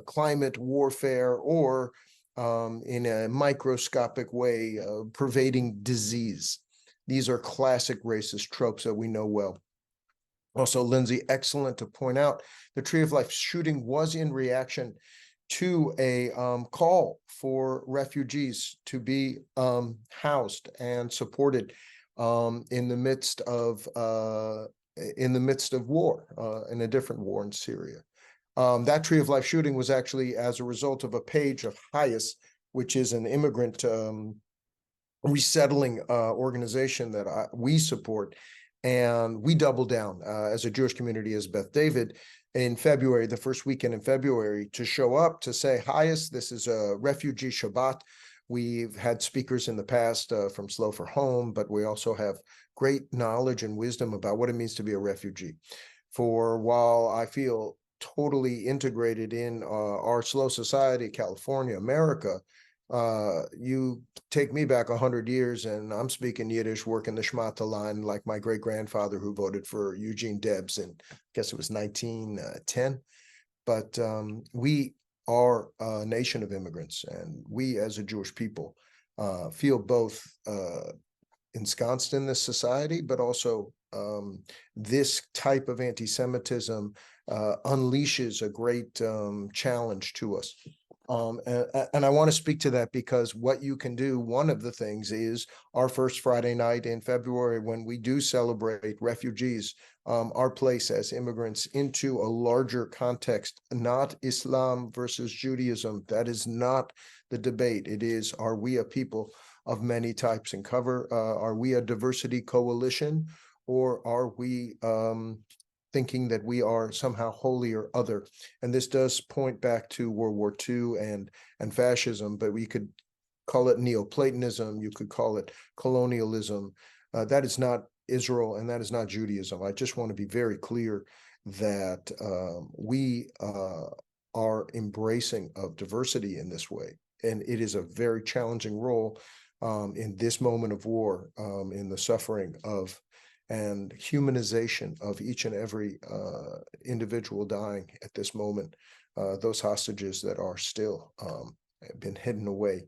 climate warfare, or in a microscopic way, pervading disease. These are classic racist tropes that we know well. Also, Lindsay, excellent to point out, the Tree of Life shooting was in reaction to a call for refugees to be housed and supported in the midst of war, in a different war in Syria. That Tree of Life shooting was actually as a result of a page of Hyas, which is an immigrant resettling organization that we support. And we doubled down as a Jewish community, as Beth David, in February, the first weekend in February, to show up to say, Hyas, this is a refugee Shabbat. We've had speakers in the past from Slow for Home, but we also have great knowledge and wisdom about what it means to be a refugee. For while I feel totally integrated in our slow society, California, America, you take me back 100 years and I'm speaking Yiddish, working the Shmata line like my great-grandfather who voted for Eugene Debs in, I guess it was 1910. But we are a nation of immigrants, and we as a Jewish people feel both ensconced in this society, but also this type of anti-Semitism unleashes a great challenge to us. And I want to speak to that because what you can do, one of the things is our first Friday night in February, when we do celebrate refugees, our place as immigrants into a larger context, not Islam versus Judaism. That is not the debate. It is, are we a people of many types and cover? Are we a diversity coalition, or are we thinking that we are somehow holy or other? And this does point back to World War II and fascism, but we could call it Neoplatonism, you could call it colonialism. That is not Israel, and that is not Judaism. I just want to be very clear. that we are embracing of diversity in this way. And it is a very challenging role in this moment of war, in the suffering of and humanization of each and every individual dying at this moment, those hostages that are still been hidden away.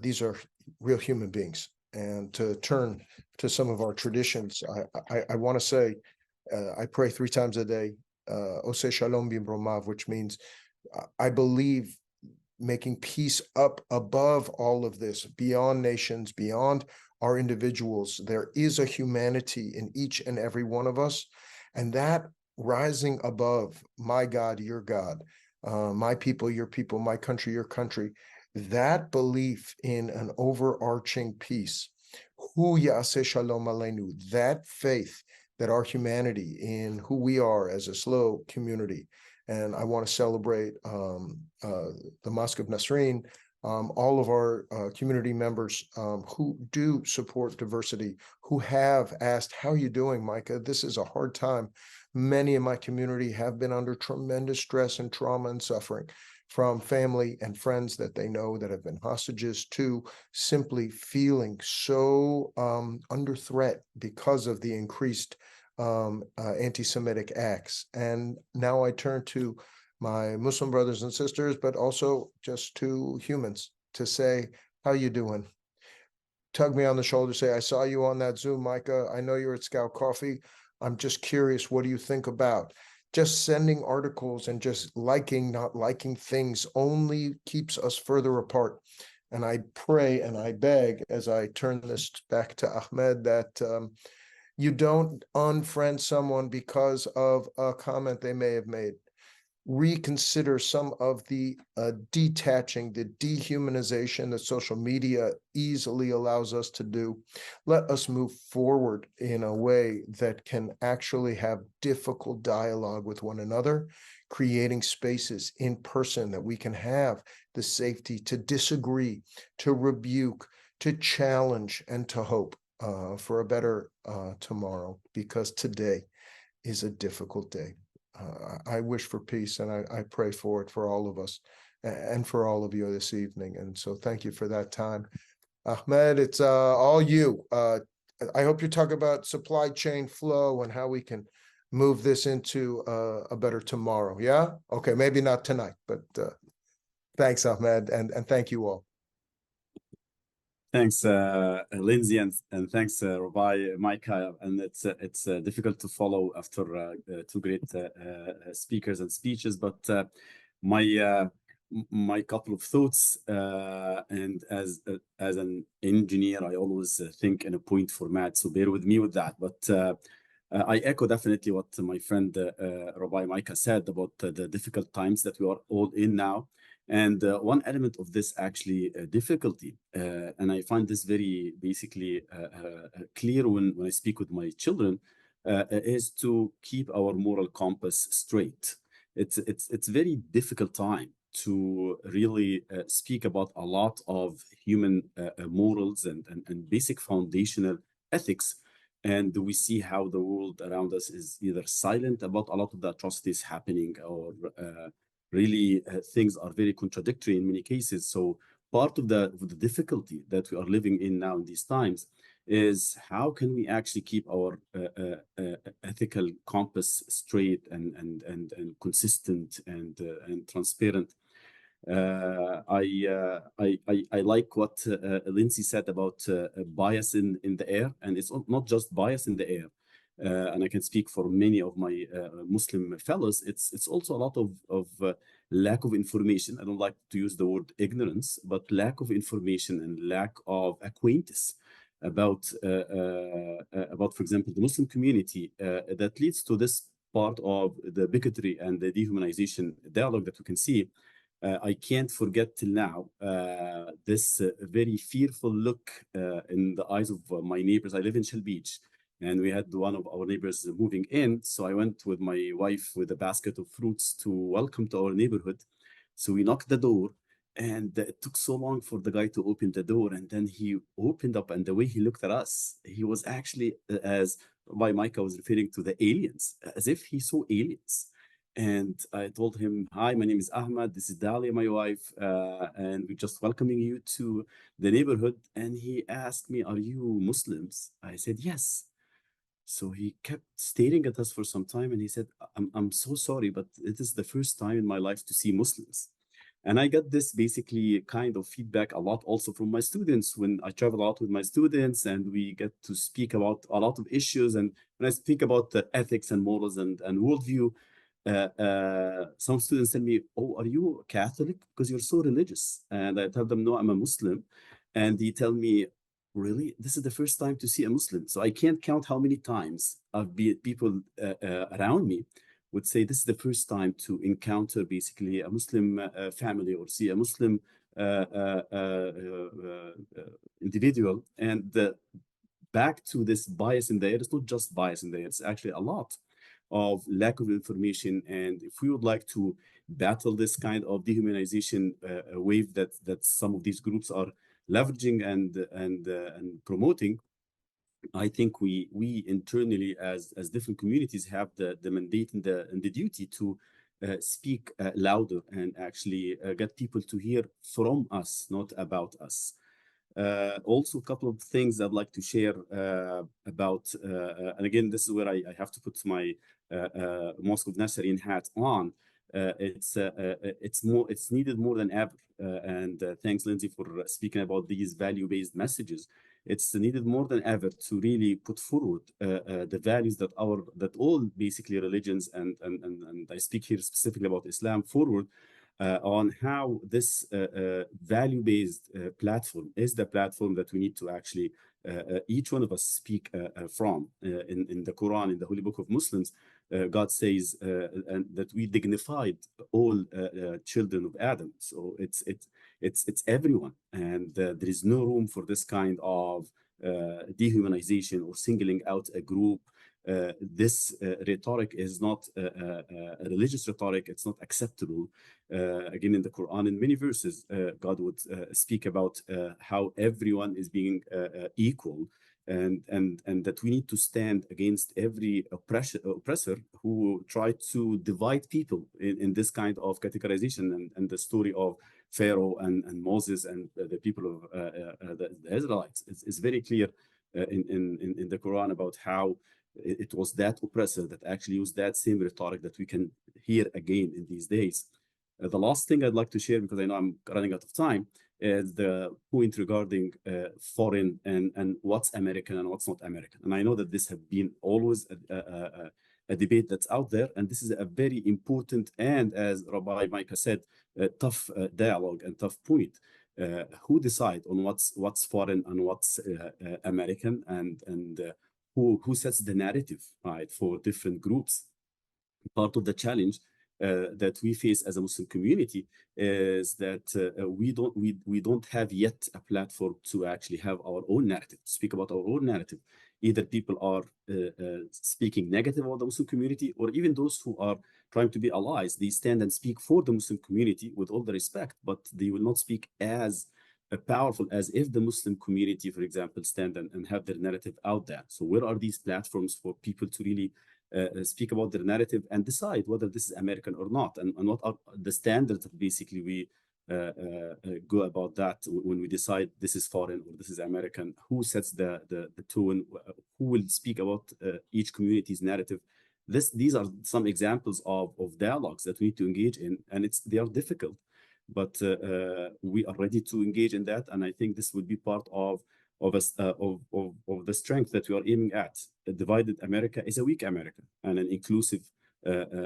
These are real human beings. And to turn to some of our traditions, I want to say, I pray 3 times a day, Ose Shalom Bimromav, which means I believe making peace up above all of this, beyond nations, beyond our individuals. There is a humanity in each and every one of us, and that rising above my God, your God, my people, your people, my country, your country, that belief in an overarching peace, Hu Ya'aseh Shalom Aleinu, that faith that our humanity in who we are as a slow community. And I want to celebrate the Mosque of Nasreen, all of our community members who do support diversity, who have asked, how are you doing, Micah? This is a hard time. Many in my community have been under tremendous stress and trauma and suffering, from family and friends that they know that have been hostages, to simply feeling so under threat because of the increased anti-Semitic acts. And now I turn to my Muslim brothers and sisters, but also just to humans, to say, how you doing? Tug me on the shoulder, say, I saw you on that Zoom, Micah. I know you're at Scout Coffee. I'm just curious, what do you think about? Just sending articles and just liking, not liking things only keeps us further apart. And I pray and I beg, as I turn this back to Ahmed, that you don't unfriend someone because of a comment they may have made. Reconsider some of the detaching, the dehumanization that social media easily allows us to do. Let us move forward in a way that can actually have difficult dialogue with one another, creating spaces in person that we can have the safety to disagree, to rebuke, to challenge, and to hope for a better tomorrow, because today is a difficult day. I wish for peace, and I pray for it for all of us and for all of you this evening. And so thank you for that time. Ahmed, it's all you. I hope you talk about supply chain flow and how we can move this into a better tomorrow. Yeah? Okay, maybe not tonight, but thanks, Ahmed, and thank you all. Thanks, Lindsay, and thanks, Rabbi Micah. And it's difficult to follow after 2 great speakers and speeches, but my couple of thoughts, and as an engineer, I always think in a point format, so bear with me with that. But I echo definitely what my friend Rabbi Micah said about the difficult times that we are all in now. And one element of this actually difficulty, and I find this very basically clear when I speak with my children, is to keep our moral compass straight. It's very difficult time to really speak about a lot of human morals and basic foundational ethics. And we see how the world around us is either silent about a lot of the atrocities happening, or really things are very contradictory in many cases. So part of the difficulty that we are living in now in these times is how can we actually keep our ethical compass straight and consistent and transparent. I like what Lindsay said about bias in the air, and it's not just bias in the air. And I can speak for many of my Muslim fellows. It's also a lot of lack of information. I don't like to use the word ignorance, but lack of information and lack of acquaintance about, for example, the Muslim community that leads to this part of the bigotry and the dehumanization dialogue that we can see. I can't forget till now this very fearful look in the eyes of my neighbors. I live in Shell Beach, and we had one of our neighbors moving in. So I went with my wife with a basket of fruits to welcome to our neighborhood. So we knocked the door, and it took so long for the guy to open the door. And then he opened up, and the way he looked at us, he was actually as Rabbi Micah was referring to the aliens, as if he saw aliens. And I told him, hi, my name is Ahmed. This is Dalia, my wife. And we're just welcoming you to the neighborhood. And he asked me, are you Muslims? I said, yes. So he kept staring at us for some time. And he said, I'm so sorry, but it is the first time in my life to see Muslims. And I got this basically kind of feedback a lot also from my students when I travel a lot with my students and we get to speak about a lot of issues. And when I speak about the ethics and morals and worldview, some students tell me, oh, are you Catholic? Because you're so religious. And I tell them, no, I'm a Muslim. And they tell me, really? This is the first time to see a Muslim. So I can't count how many times people around me would say this is the first time to encounter basically a Muslim family or see a Muslim individual. And back to this bias in the air, it's not just bias in the air, it's actually a lot of lack of information. And if we would like to battle this kind of dehumanization wave that some of these groups are leveraging and promoting, I think we internally as different communities have the mandate and the duty to speak louder and actually get people to hear from us, not about us. Also, a couple of things I'd like to share about, and again, this is where I have to put my Mosque of Nasreen hat on. It's needed more than ever. And thanks, Lindsay, for speaking about these value-based messages. It's needed more than ever to really put forward the values that all basically religions and I speak here specifically about Islam forward on how this value-based platform is the platform that we need to actually each one of us speak from. In the Quran, in the Holy Book of Muslims, God says and that we dignified all children of Adam. So it's everyone, and there is no room for this kind of dehumanization or singling out a group. This rhetoric is not a religious rhetoric. It's not acceptable. Again, in the Quran, in many verses, God would speak about how everyone is being equal, and that we need to stand against every oppressor who try to divide people in this kind of categorization. And the story of Pharaoh and Moses and the people of the Israelites is very clear in the Quran about how it was that oppressor that actually used that same rhetoric that we can hear again in these days. The last thing I'd like to share, because I know I'm running out of time, is the point regarding foreign and what's American and what's not American. And I know that this has been always a debate that's out there, and this is a very important and, as Rabbi Micah said, a tough dialogue and tough point. Who decide on what's foreign and what's American, and who sets the narrative, right, for different groups? Part of the challenge that we face as a Muslim community is that we don't have yet a platform to actually have our own narrative, speak about our own narrative. Either people are speaking negative about the Muslim community, or even those who are trying to be allies, they stand and speak for the Muslim community with all the respect, but they will not speak as powerful as if the Muslim community, for example, stand and have their narrative out there. So where are these platforms for people to really speak about their narrative and decide whether this is American or not, and what are the standards that basically we go about that when we decide this is foreign or this is American? Who sets the tone? Who will speak about each community's narrative? These are some examples of dialogues that we need to engage in, and they are difficult, but we are ready to engage in that. And I think this would be part of the strength that we are aiming at. A divided America is a weak America, and an inclusive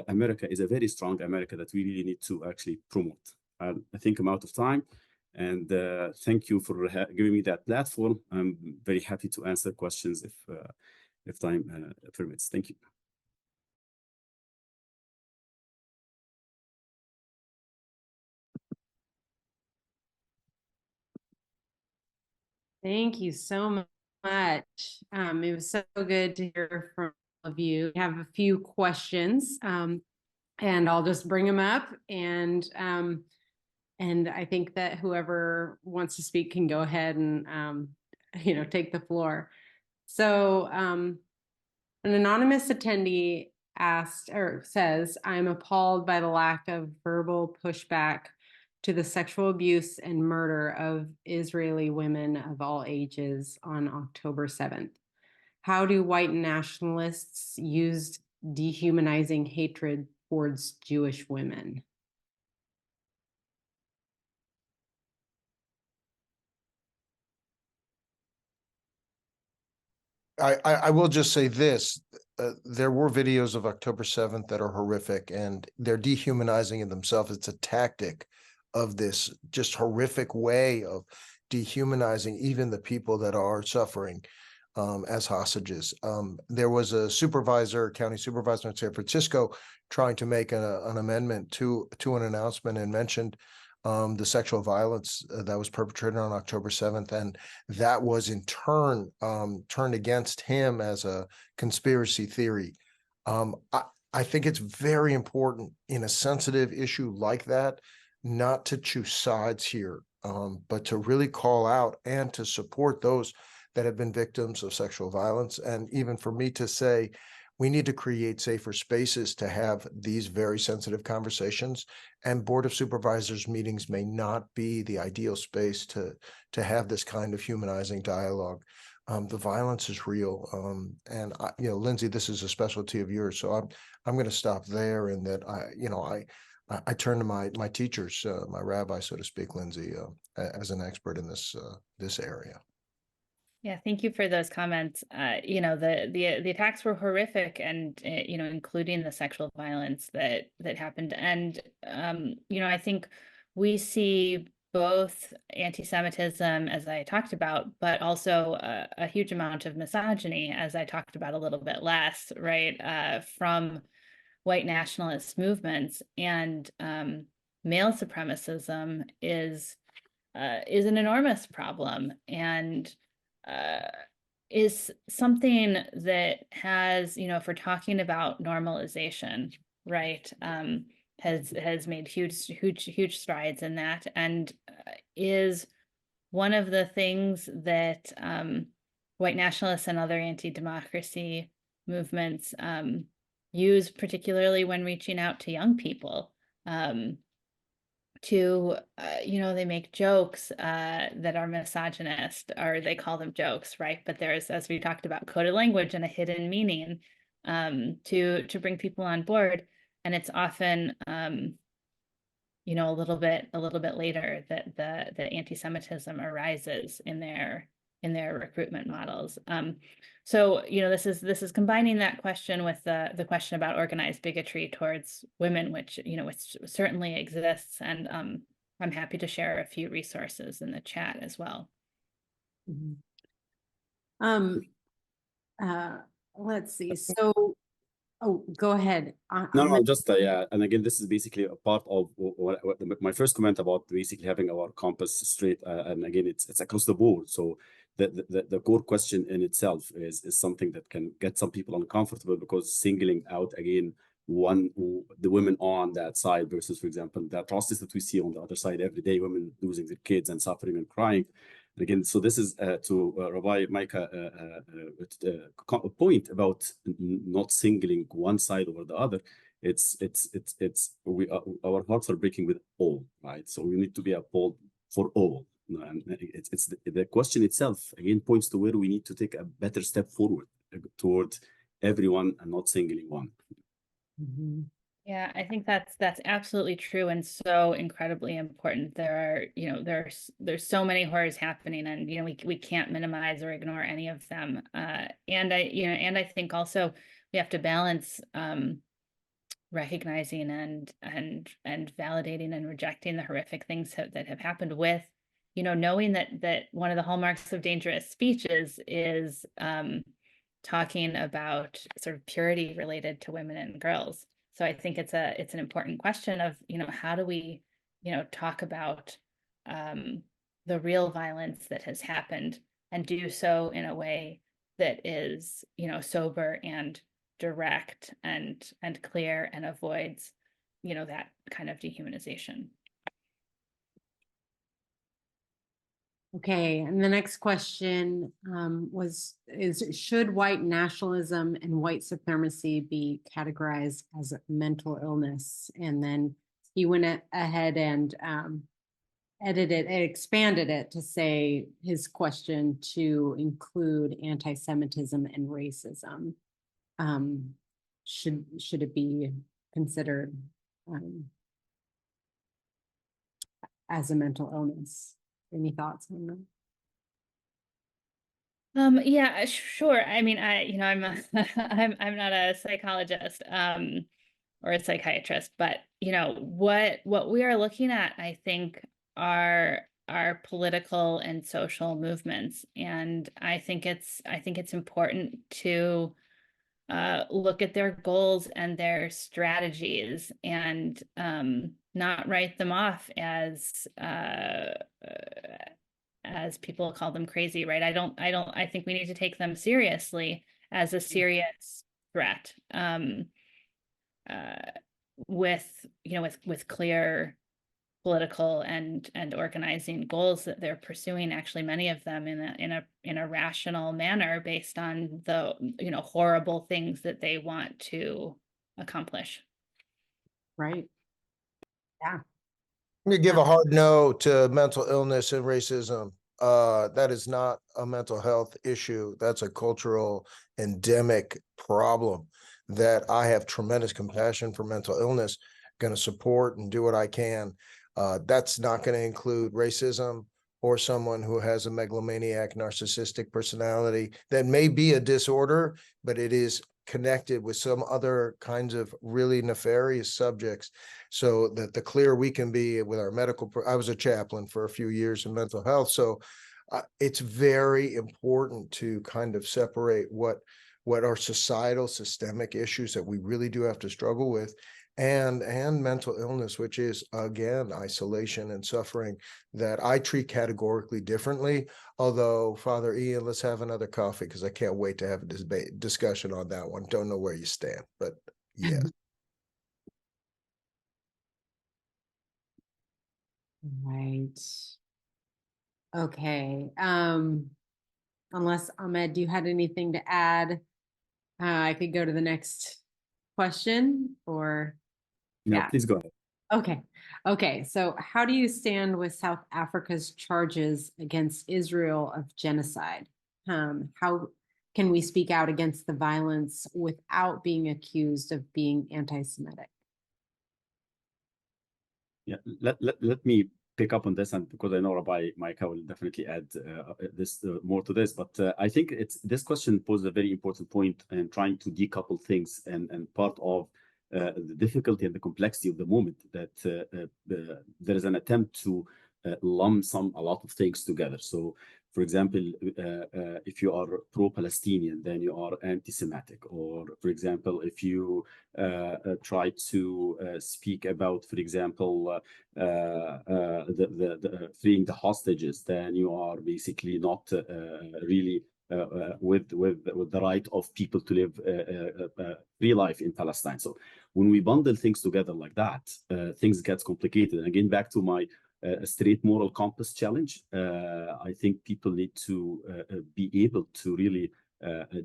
America is a very strong America that we really need to actually promote. I think I'm out of time, and thank you for giving me that platform. I'm very happy to answer questions if time permits. Thank you. Thank you so much. It was so good to hear from all of you. I have a few questions, and I'll just bring them up. And I think that whoever wants to speak can go ahead and take the floor. So An anonymous attendee asked or says, I'm appalled by the lack of verbal pushback to the sexual abuse and murder of Israeli women of all ages on October 7th. How do white nationalists use dehumanizing hatred towards Jewish women? I will just say this, there were videos of October 7th that are horrific, and they're dehumanizing in themselves. It's a tactic of this just horrific way of dehumanizing even the people that are suffering as hostages. There was a county supervisor in San Francisco, trying to make an amendment to an announcement, and mentioned the sexual violence that was perpetrated on October 7th. And that was in turn turned against him as a conspiracy theory. I think it's very important in a sensitive issue like that, not to choose sides here, but to really call out and to support those that have been victims of sexual violence. And even for me to say, we need to create safer spaces to have these very sensitive conversations, and Board of Supervisors meetings may not be the ideal space to have this kind of humanizing dialogue. The violence is real, and Lindsay, this is a specialty of yours, so I'm going to stop there. And that I turn to my teachers, my rabbi, so to speak, Lindsay, as an expert in this area. Yeah, thank you for those comments. The attacks were horrific, and including the sexual violence that happened. And I think we see both anti-Semitism, as I talked about, but also a huge amount of misogyny, as I talked about a little bit last, right, from white nationalist movements. And male supremacism is an enormous problem, and is something that has, if we're talking about normalization, right, has made huge strides in that, and is one of the things that white nationalists and other anti-democracy movements use, particularly when reaching out to young people. They make jokes that are misogynist, or they call them jokes, right? But there's, as we talked about, coded language and a hidden meaning to bring people on board. And it's often a little bit later that the anti-Semitism arises in their recruitment models. So this is combining that question with the question about organized bigotry towards women, which certainly exists, and I'm happy to share a few resources in the chat as well. Let's see. So, go ahead. No, just yeah. And again, this is basically a part of my first comment about basically having our compass straight. And again, it's across the board. So the core question in itself is something that can get some people uncomfortable, because singling out again the women on that side versus, for example, the atrocities that we see on the other side every day, women losing their kids and suffering and crying. And again, so this is to Rabbi Micah a point about not singling one side over the other. Our hearts are breaking with all, right? So we need to be appalled for all. And it's the question itself again points to where we need to take a better step forward toward everyone and not singling one. Yeah, I think that's absolutely true, and so incredibly important. There's so many horrors happening, and we can't minimize or ignore any of them. And I think also we have to balance recognizing and validating and rejecting the horrific things that have happened with, knowing that one of the hallmarks of dangerous speech is talking about sort of purity related to women and girls. So I think it's an important question of, how do we, talk about the real violence that has happened, and do so in a way that is, sober and direct and clear, and avoids, that kind of dehumanization. Okay, and the next question is should white nationalism and white supremacy be categorized as a mental illness? And then he went ahead and expanded it to say his question to include anti-Semitism and racism. Should it be considered as a mental illness? Any thoughts on that? Yeah, sure. I mean, I'm I'm not a psychologist or a psychiatrist, but what we are looking at, I think, are political and social movements, and I think it's important to look at their goals and their strategies and not write them off as people call them crazy, right? I think we need to take them seriously as a serious threat, with clear political and organizing goals that they're pursuing, actually many of them in a rational manner based on the horrible things that they want to accomplish. Right. Yeah. You give a hard no to mental illness and racism. That is not a mental health issue. That's a cultural endemic problem that I have tremendous compassion for mental illness, going to support and do what I can. That's not going to include racism or someone who has a megalomaniac narcissistic personality. That may be a disorder, but it is connected with some other kinds of really nefarious subjects, so that the clearer we can be with our medical. I was a chaplain for a few years in mental health, so it's very important to kind of separate what are societal systemic issues that we really do have to struggle with, and mental illness, which is, again, isolation and suffering that I treat categorically differently. Although, Father Ian, let's have another coffee, because I can't wait to have a discussion on that one. Don't know where you stand, but yeah. Right. Okay. Unless Ahmed, you had anything to add, I could go to the next question, or No, yeah. please go ahead. Okay. So how do you stand with South Africa's charges against Israel of genocide? How can we speak out against the violence without being accused of being anti-Semitic? Yeah, let me pick up on this, and because I know Rabbi Micah will definitely add this more to this, but I think this question poses a very important point in trying to decouple things, and part of the difficulty and the complexity of the moment that there is an attempt to lump a lot of things together. So, for example, if you are pro-Palestinian, then you are anti-Semitic. Or, for example, if you try to speak about, for example, the freeing the hostages, then you are basically not really with the right of people to live free life in Palestine. So when we bundle things together like that, things get complicated. And again, back to my straight moral compass challenge, I think people need to be able to really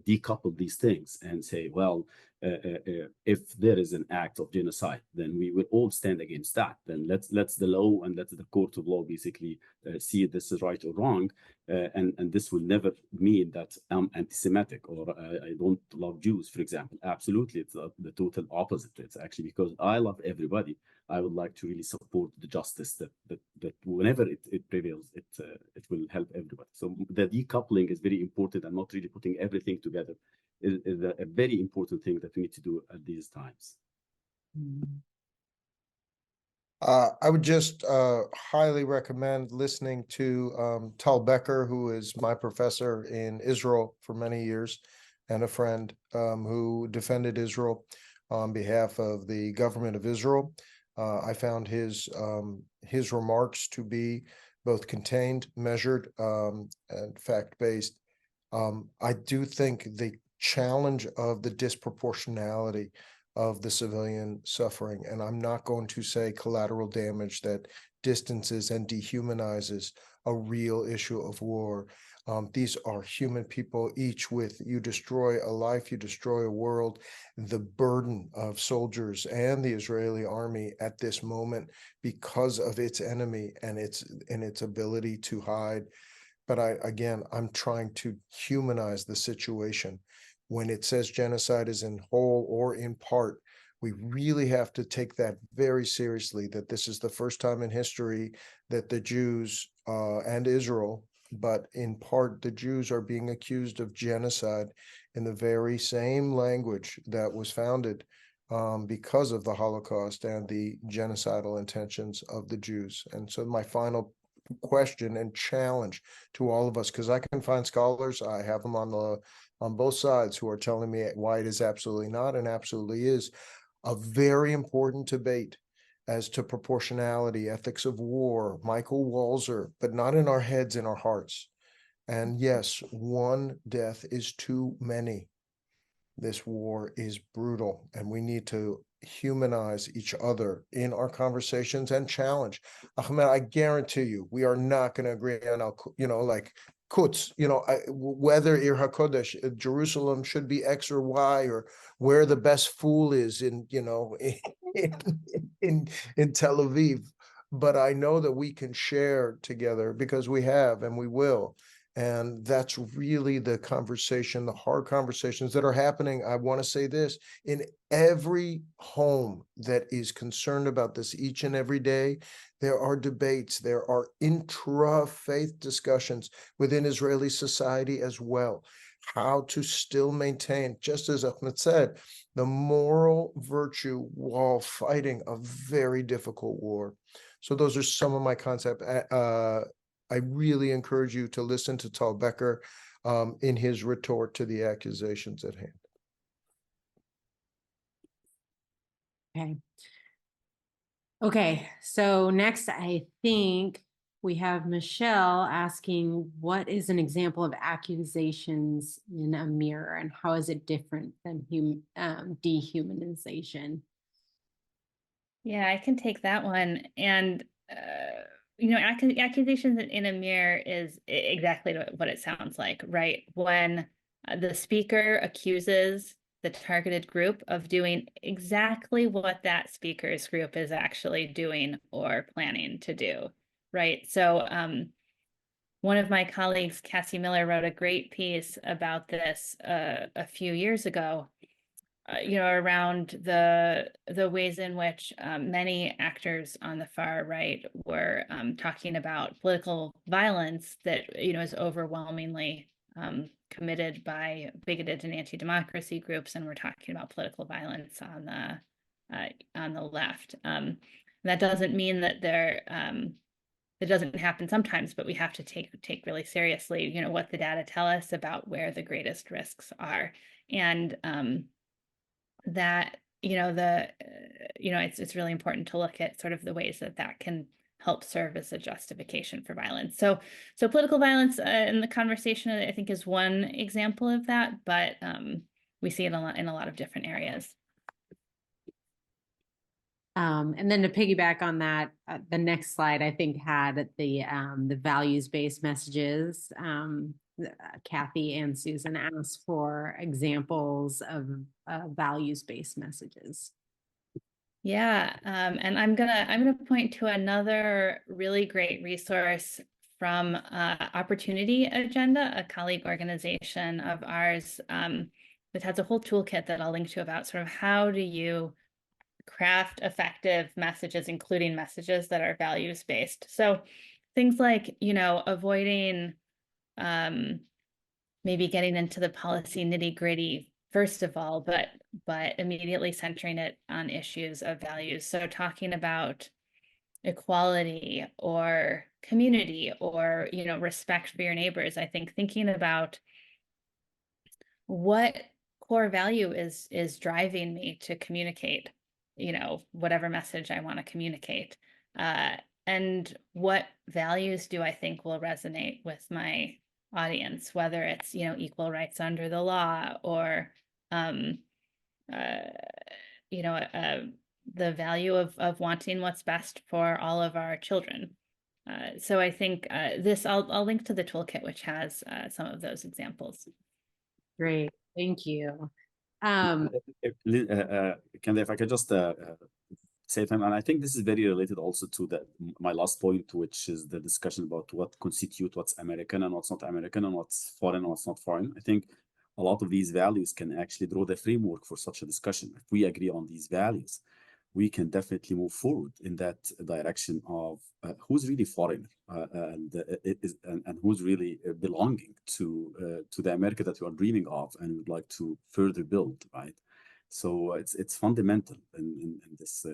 decouple these things and say, well, if there is an act of genocide, then we will all stand against that. Then let's the law and let the court of law basically see if this is right or wrong. And this will never mean that I'm anti-Semitic or I don't love Jews, for example. Absolutely, it's the total opposite. It's actually because I love everybody. I would like to really support the justice that whenever it prevails, it will help everybody. So the decoupling is very important, and not really putting everything together is a very important thing that we need to do at these times. I would just highly recommend listening to Tal Becker, who is my professor in Israel for many years and a friend who defended Israel on behalf of the government of Israel. I found his remarks to be both contained, measured, and fact-based. I do think the challenge of the disproportionality of the civilian suffering, and I'm not going to say collateral damage that distances and dehumanizes a real issue of war. These are human people, each with, you destroy a life, you destroy a world. The burden of soldiers and the Israeli army at this moment, because of its enemy and its ability to hide. But I'm trying to humanize the situation. When it says genocide is in whole or in part, we really have to take that very seriously, that this is the first time in history that the Jews and Israel, but in part the Jews, are being accused of genocide in the very same language that was founded because of the Holocaust and the genocidal intentions of the Jews. And so my final question and challenge to all of us, because I can find scholars, I have them on both sides, who are telling me why it is absolutely not and absolutely is, a very important debate as to proportionality, ethics of war, Michael Walzer, but not in our heads, in our hearts. And yes, one death is too many. This war is brutal, and we need to humanize each other in our conversations and challenge. Ahmed, I guarantee you, we are not going to agree on, like Quds, whether Ir HaKodesh, Jerusalem should be X or Y, or where the best fool is in Tel Aviv. But I know that we can share together, because we have and we will. And that's really the conversation, the hard conversations that are happening. I want to say this, in every home that is concerned about this each and every day, there are debates, there are intra-faith discussions within Israeli society as well, how to still maintain, just as Ahmed said, the moral virtue while fighting a very difficult war. So those are some of my concepts. I really encourage you to listen to Tal Becker in his retort to the accusations at hand. Okay, so next I think we have Michelle asking, what is an example of accusations in a mirror, and how is it different than dehumanization? Yeah, I can take that one. And accusations in a mirror is exactly what it sounds like, right? When the speaker accuses the targeted group of doing exactly what that speaker's group is actually doing or planning to do, right? So one of my colleagues, Cassie Miller, wrote a great piece about this a few years ago, around the ways in which many actors on the far right were talking about political violence that is overwhelmingly committed by bigoted and anti-democracy groups, and we're talking about political violence on the left. That doesn't mean that it doesn't happen sometimes, but we have to take really seriously, what the data tell us about where the greatest risks are, and that it's really important to look at sort of the ways that can help serve as a justification for violence. So political violence in the conversation, I think, is one example of that, but we see it in a lot of different areas. And then to piggyback on that, the next slide I think had the values-based messages. Kathy and Susan asked for examples of values-based messages. Yeah, and I'm gonna point to another really great resource from Opportunity Agenda, a colleague organization of ours that has a whole toolkit that I'll link to about sort of how do you craft effective messages, including messages that are values-based. So things like, avoiding maybe getting into the policy nitty-gritty first of all, but immediately centering it on issues of values. So talking about equality or community or, respect for your neighbors. I think thinking about what core value is driving me to communicate, whatever message I want to communicate. And what values do I think will resonate with my audience, whether it's, equal rights under the law or, the value of wanting what's best for all of our children. So I think I'll link to the toolkit, which has some of those examples. Great, thank you. Candy, if I could just say time, and I think this is very related also to my last point, which is the discussion about what constitutes what's American and what's not American, and what's foreign and what's not foreign. I think a lot of these values can actually draw the framework for such a discussion. If we agree on these values, we can definitely move forward in that direction of who's really foreign and who's really belonging to the America that we are dreaming of and would like to further build, right? So it's fundamental in this,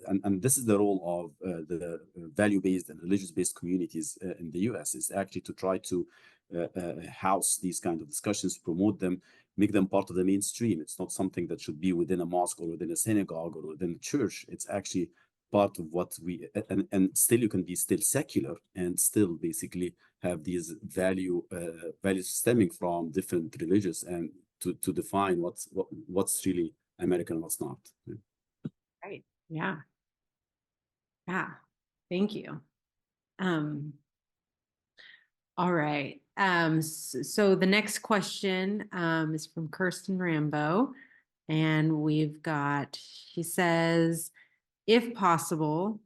and this is the role of the value-based and religious-based communities in the U.S. is actually to try to house these kind of discussions, promote them, make them part of the mainstream. It's not something that should be within a mosque or within a synagogue or within a church. It's actually part of what we, and still you can be still secular and still basically have these values stemming from different religions and to define what's really American and what's not. Right. Yeah. Yeah. Thank you. All right. So the next question is from Kirsten Rambo, and she says, if possible,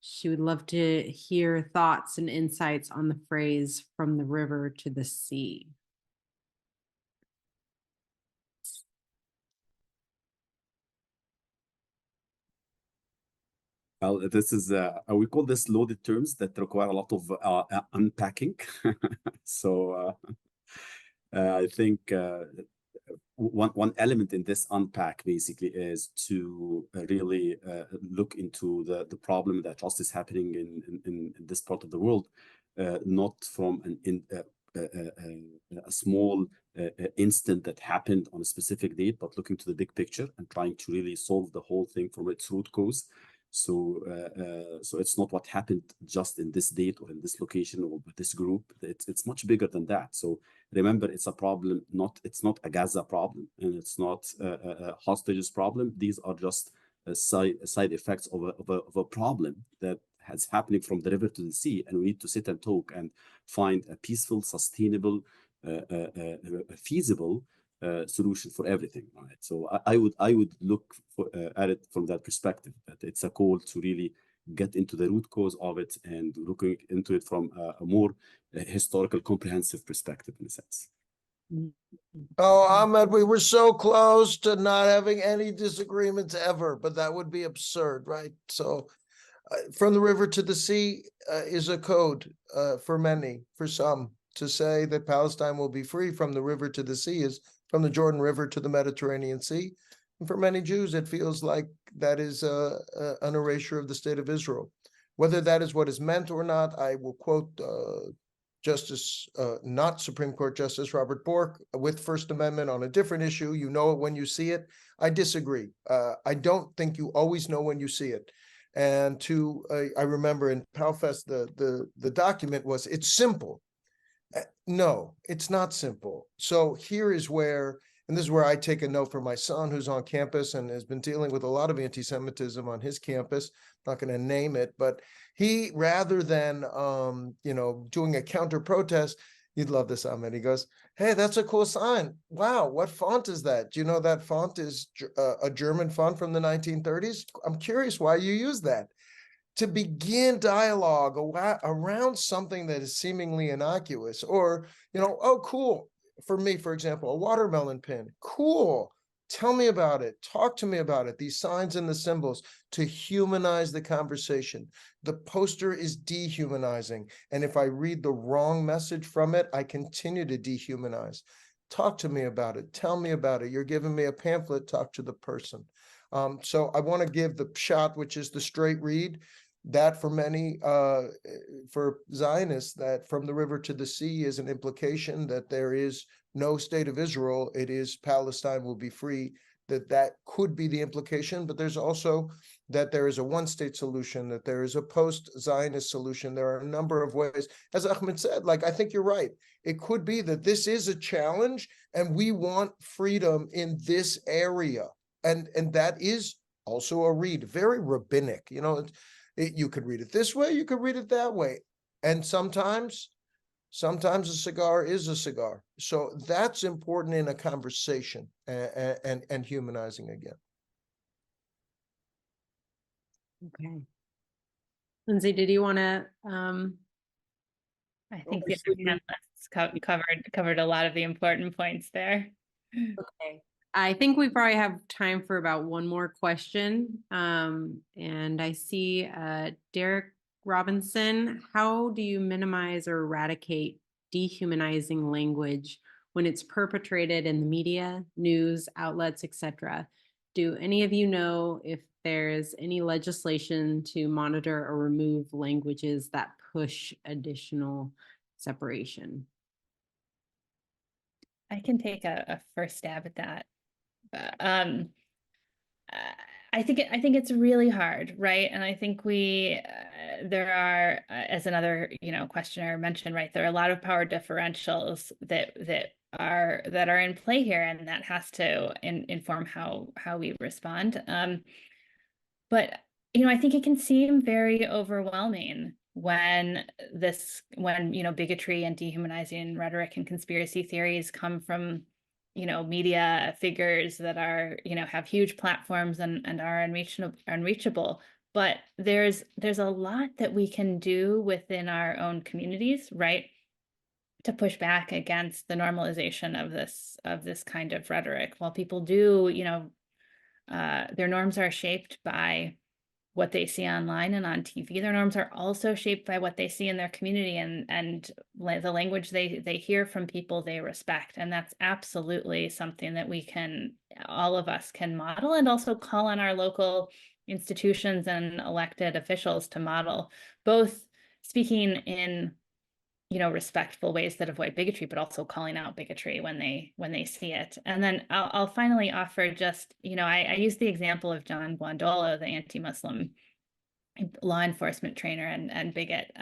she would love to hear thoughts and insights on the phrase "from the river to the sea." Well, this is we call this loaded terms that require a lot of unpacking. So I think one element in this unpack basically is to really look into the problem that just is happening in this part of the world, not from a small instant that happened on a specific date, but looking to the big picture and trying to really solve the whole thing from its root cause. So it's not what happened just in this date or in this location or with this group. It's much bigger than that. So remember, it's a problem. It's not a Gaza problem, and it's not a hostages problem. These are just side effects of a problem that has happening from the river to the sea, and we need to sit and talk and find a peaceful, sustainable, feasible solution for everything, right? So I would look at it from that perspective, that it's a call to really get into the root cause of it and looking into it from a more historical, comprehensive perspective, in a sense. Oh, Ahmed, we were so close to not having any disagreements ever, but that would be absurd, right? So from the river to the sea is a code for many, for some. To say that Palestine will be free from the river to the sea is from the Jordan River to the Mediterranean Sea. And for many Jews, it feels like that is an erasure of the state of Israel. Whether that is what is meant or not, I will quote not Supreme Court Justice Robert Bork with First Amendment on a different issue. You know it when you see it. I disagree. I don't think you always know when you see it. And I remember in PalFest, the document was, it's simple. No, it's not simple. So here is where, and this is where I take a note from my son who's on campus and has been dealing with a lot of anti-Semitism on his campus. I'm not going to name it, but he, rather than, doing a counter protest, you'd love this, Ahmed. He goes, hey, that's a cool sign. Wow, what font is that? Do you know that font is a German font from the 1930s? I'm curious why you use that. To begin dialogue around something that is seemingly innocuous, or, oh, cool. For me, for example, a watermelon pin. Cool. Tell me about it. Talk to me about it. These signs and the symbols to humanize the conversation. The poster is dehumanizing. And if I read the wrong message from it, I continue to dehumanize. Talk to me about it. Tell me about it. You're giving me a pamphlet. Talk to the person. So I want to give the shot, which is the straight read. That for many, for Zionists, that from the river to the sea is an implication that there is no state of Israel. It is Palestine will be free. That could be the implication, but there's also that there is a one-state solution, that there is a post-Zionist solution. There are a number of ways. As Ahmed said, I think you're right. It could be that this is a challenge and we want freedom in this area. And that is also a read, very rabbinic. You could read it this way, you could read it that way. And sometimes a cigar is a cigar. So that's important in a conversation and humanizing again. Okay. Lindsay, did you want to I think the panelists covered a lot of the important points there. Okay. I think we probably have time for about one more question. And I see Derek Robinson, how do you minimize or eradicate dehumanizing language when it's perpetrated in the media, news, outlets, etc.? Do any of you know if there's any legislation to monitor or remove languages that push additional separation? I can take a first stab at that. I think it's really hard, right? And I think there are, as another questioner mentioned, right, there are a lot of power differentials that are in play here, and that has to inform how we respond. But I think it can seem very overwhelming when bigotry and dehumanizing rhetoric and conspiracy theories come from media figures that are have huge platforms and are unreachable. But there's a lot that we can do within our own communities, right, to push back against the normalization of this kind of rhetoric. While people do, their norms are shaped by what they see online and on TV. Their norms are also shaped by what they see in their community and the language they hear from people they respect. And that's absolutely something that all of us can model, and also call on our local institutions and elected officials to model, both speaking in respectful ways that avoid bigotry, but also calling out bigotry when they see it. And then I'll finally offer just, I use the example of John Guandolo, the anti-Muslim law enforcement trainer and bigot.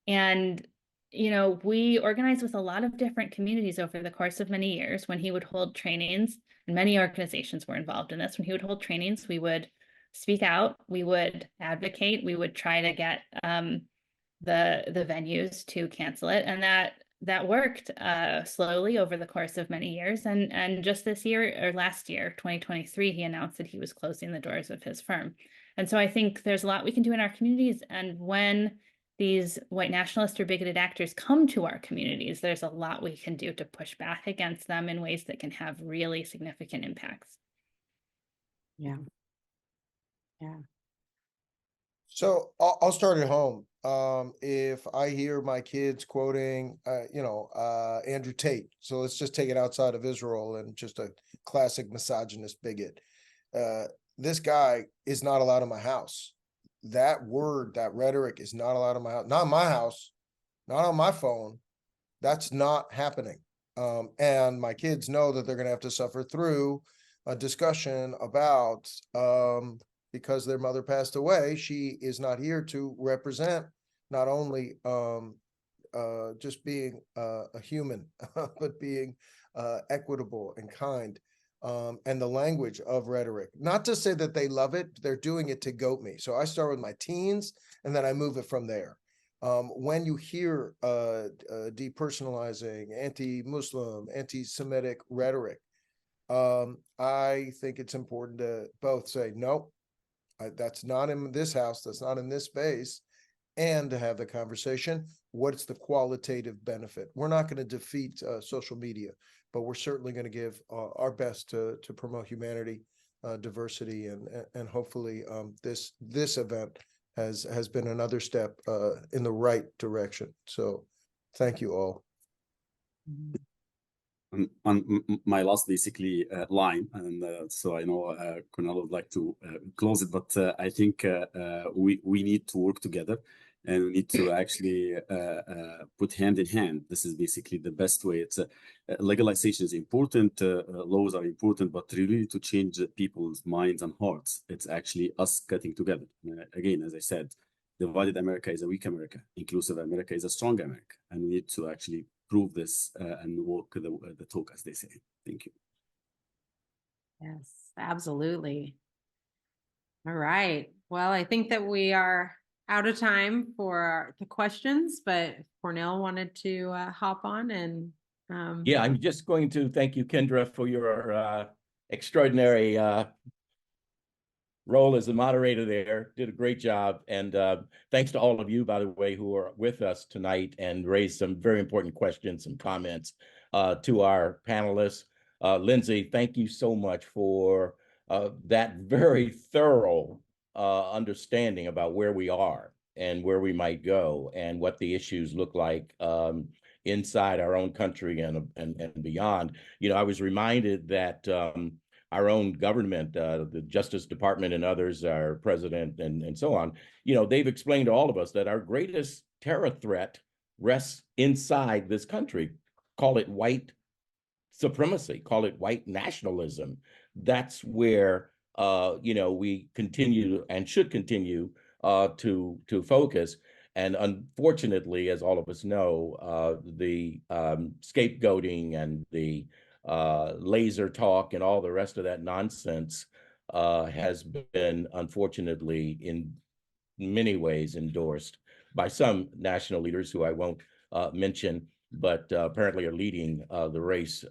And we organized with a lot of different communities over the course of many years. When he would hold trainings, and many organizations were involved in this, when he would hold trainings, we would speak out, we would advocate, we would try to get the venues to cancel it, and that worked slowly over the course of many years. And just this year, or last year, 2023, he announced that he was closing the doors of his firm. And so I think there's a lot we can do in our communities. And when these white nationalist or bigoted actors come to our communities, there's a lot we can do to push back against them in ways that can have really significant impacts. Yeah. Yeah. So I'll start at home. If I hear my kids quoting, Andrew Tate, so let's just take it outside of Israel and just a classic misogynist bigot. This guy is not allowed in my house. That word, that rhetoric is not allowed in my house. Not in my house, not on my phone. That's not happening. And my kids know that they're going to have to suffer through a discussion about, because their mother passed away, she is not here to represent not only just being a human, but being equitable and kind. And the language of rhetoric. Not to say that they love it, they're doing it to goat me. So I start with my teens, and then I move it from there. When you hear depersonalizing, anti-Muslim, anti-Semitic rhetoric, I think it's important to both say, no, that's not in this house, that's not in this space, and to have the conversation. What's the qualitative benefit? We're not going to defeat social media, but we're certainly going to give our best to promote humanity, diversity, and hopefully this event has been another step in the right direction. So thank you all. On my last basically line, and so I know Cornel would like to close it, but I think we need to work together, and we need to actually put hand in hand. This is basically the best way. It's legalization is important, laws are important, but really to change people's minds and hearts, it's actually us getting together. Again, as I said, divided America is a weak America. Inclusive America is a strong America, and we need to actually prove this and walk the talk, as they say. Thank you. Yes, absolutely. All right. Well, I think that we are out of time for the questions, but Cornell wanted to hop on and Yeah, I'm just going to thank you, Kendra, for your extraordinary role as the moderator there. Did a great job. And thanks to all of you, by the way, who are with us tonight and raised some very important questions and comments to our panelists. Lindsay, thank you so much for that very thorough understanding about where we are and where we might go and what the issues look like inside our own country and beyond. You know, I was reminded that our own government, the Justice Department and others, our president and so on, you know, they've explained to all of us that our greatest terror threat rests inside this country. Call it white supremacy, call it white nationalism. That's where, you know, we continue and should continue to focus. And unfortunately, as all of us know, the scapegoating and the laser talk and all the rest of that nonsense has been, unfortunately, in many ways endorsed by some national leaders who I won't mention, but apparently are leading the race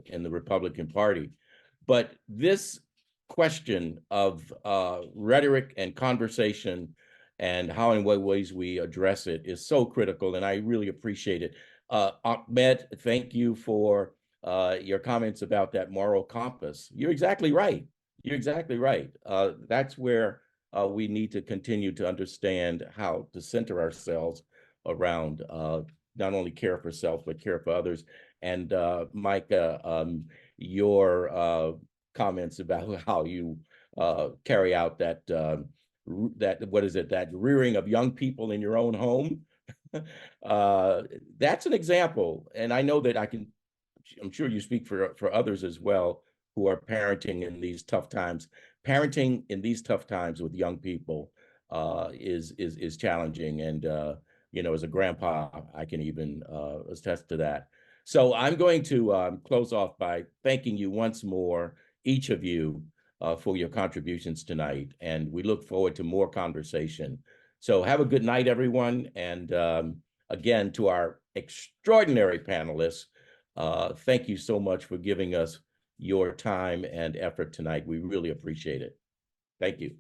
in the Republican Party. But this question of rhetoric and conversation and how and what ways we address it is so critical, and I really appreciate it. Ahmed, thank you for your comments about that moral compass. You're exactly right. You're exactly right. That's where we need to continue to understand how to center ourselves around not only care for self, but care for others. And Micah, your comments about how you carry out that, what is it, that rearing of young people in your own home. That's an example. And I know that I'm sure you speak for others as well who are parenting in these tough times. Parenting in these tough times with young people is challenging. And you know, as a grandpa, I can even attest to that. So I'm going to close off by thanking you once more, each of you, for your contributions tonight. And we look forward to more conversation. So have a good night, everyone. And again, to our extraordinary panelists, thank you so much for giving us your time and effort tonight. We really appreciate it. Thank you.